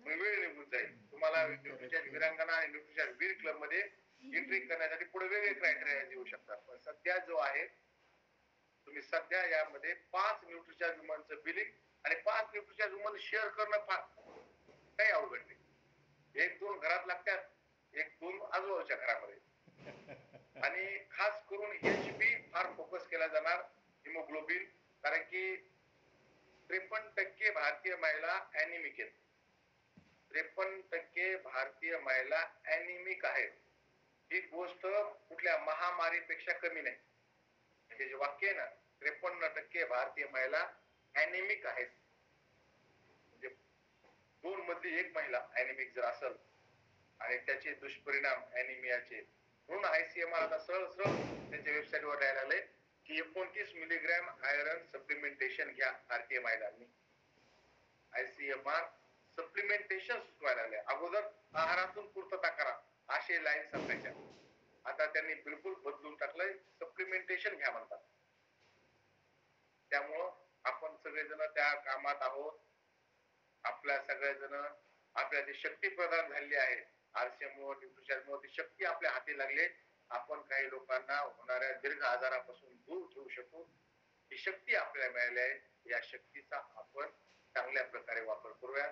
वेळ निघून जाईल. तुम्हाला न्यूट्रीचार्ज वीरांगणा आणि न्यूट्रीचार्ज वीर क्लब मध्ये एंट्री करण्यासाठी पुढे वेगळे क्रायटेरिया येऊ शकतात. पण सध्या जो आहे तुम्ही सध्या यामध्ये 5 न्यूट्रीचार्ज वुमनचं बिलिंग आणि 5 न्यूट्रीचार्ज वुमन शेअर करणं फार काही अवघड नाही. 1-2 घरात लागतात, 1-2 आजूबाजूच्या घरामध्ये. आणि खास करून HB फार फोकस केला जाणार. हिमोग्लोबिन कारण की 53% भारतीय महिला अॅनिमिक आहेत. 53% भारतीय महिला अॅनिमिक आहेत. ही गोष्ट कुठल्या महामारीपेक्षा कमी नाही. हे जे वाक्य आहे ना, 53% भारतीय महिला अॅनिमिक आहेत. म्हणजे 2 मधली 1 महिला अॅनिमिक जर असेल आणि त्याचे दुष्परिणाम अॅनिमियाचे, म्हणून ICMR आता सरळ त्यांच्या वेबसाईटवर द्यायला लागले की 29 मिलीग्रॅम आयरन सप्लिमेंटेशन घ्या भारतीय महिलांनी. ICMR सप्लिमेंटेशन सुचवायला लागले. अगोदर आहारातून पूर्तता करा असे लाईन सांगायच्या. आता त्यांनी बिलकुल बदलून टाकलंय, सप्लिमेंटेशन घ्या म्हणतात. त्यामुळं आपण सगळेजण त्या कामात आहोत. आपल्या सगळेजण आपल्या जी शक्ती प्रदान झालेली आहे RCMमुळे, न्यूट्रिशनमुळे ती शक्ती आपल्या हाती लागली. आपण काही लोकांना होणाऱ्या दीर्घ आजारापासून दूर ठेवू शकू. ही शक्ती आपल्याला मिळाली आहे. या शक्तीचा आपण चांगल्या प्रकारे वापर करूया.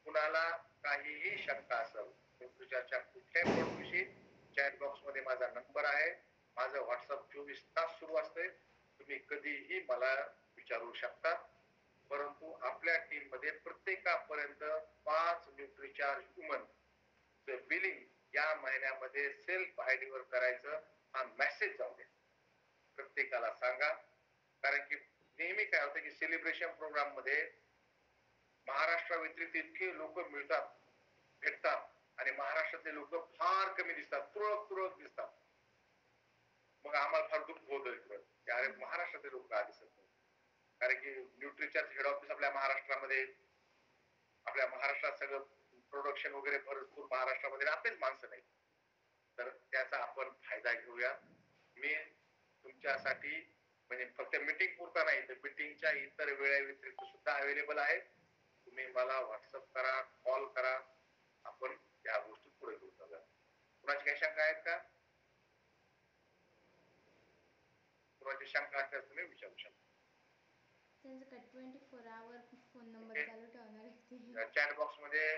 कुणाला काहीही शंका असेल न्यूट्रिचरच्या कुठल्याही प्रोडक्टविषयी, चॅट बॉक्स मध्ये माझा नंबर आहे. माझं व्हॉट्सअप 24 तास सुरू असते. तुम्ही कधीही मला विचारू शकता. परंतु आपल्या टीम मध्ये प्रत्येकापर्यंत 5 न्यूट्रिचार्ज वुमन बिलिंग या महिन्यामध्ये सेल्फ आयडी वर करायचं हा मेसेज जाऊ द्या. प्रत्येकाला सांगा. कारण की नेहमी काय होतं की सेलिब्रेशन प्रोग्राम मध्ये महाराष्ट्रा व्यतिरिक्त इतके लोक मिळतात, भेटतात आणि महाराष्ट्रातले लोक फार कमी दिसतात, तुरळक दिसतात. मग आम्हाला फार दुःख होतं की अरे महाराष्ट्रातले लोक का दिसत नाही. कारण की न्यूट्रिचर हेड ऑफिस आपल्या महाराष्ट्रामध्ये, आपल्या महाराष्ट्रात सगळं प्रोडक्शन वगैरे भरपूर महाराष्ट्रामध्ये आपलेच माणसं नाही. तर त्याचा आपण फायदा घेऊया. मी तुमच्यासाठी म्हणजे फक्त मीटिंग पुरता नाही तर मीटिंगच्या इतर वेळे व्यतिरिक्त सुद्धा अवेलेबल आहे. तुम्ही मला व्हॉट्सअप करा, कॉल करा, आपण त्या गोष्टी पुढे घेऊन जाऊया. कुणाची काही शंका आहेत का? कुणाची शंका असल्यास तुम्ही विचारू शकता. चॅट बॉक्स मध्ये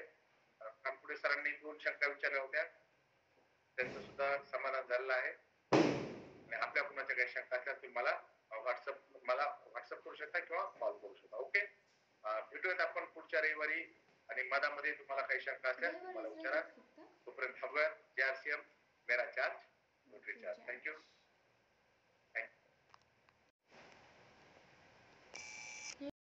कानपुडे सरांनी 2 शंका विचारल्या होत्या, त्यांचं सुद्धा समाधान झालेलं आहे. आणि आपल्या कुणाच्या काही शंका असल्यास तुम्ही मला व्हॉट्सअप करू शकता किंवा कॉल करू शकता. ओके, भेटूयात आपण पुढच्या रविवारी. आणि मधामध्ये तुम्हाला काही शंका असल्यास तुम्हाला विचारा. तोपर्यंत थांबूयात. JRCM मेरा चार्ज न्यूट्री चार्ज. थँक्यू.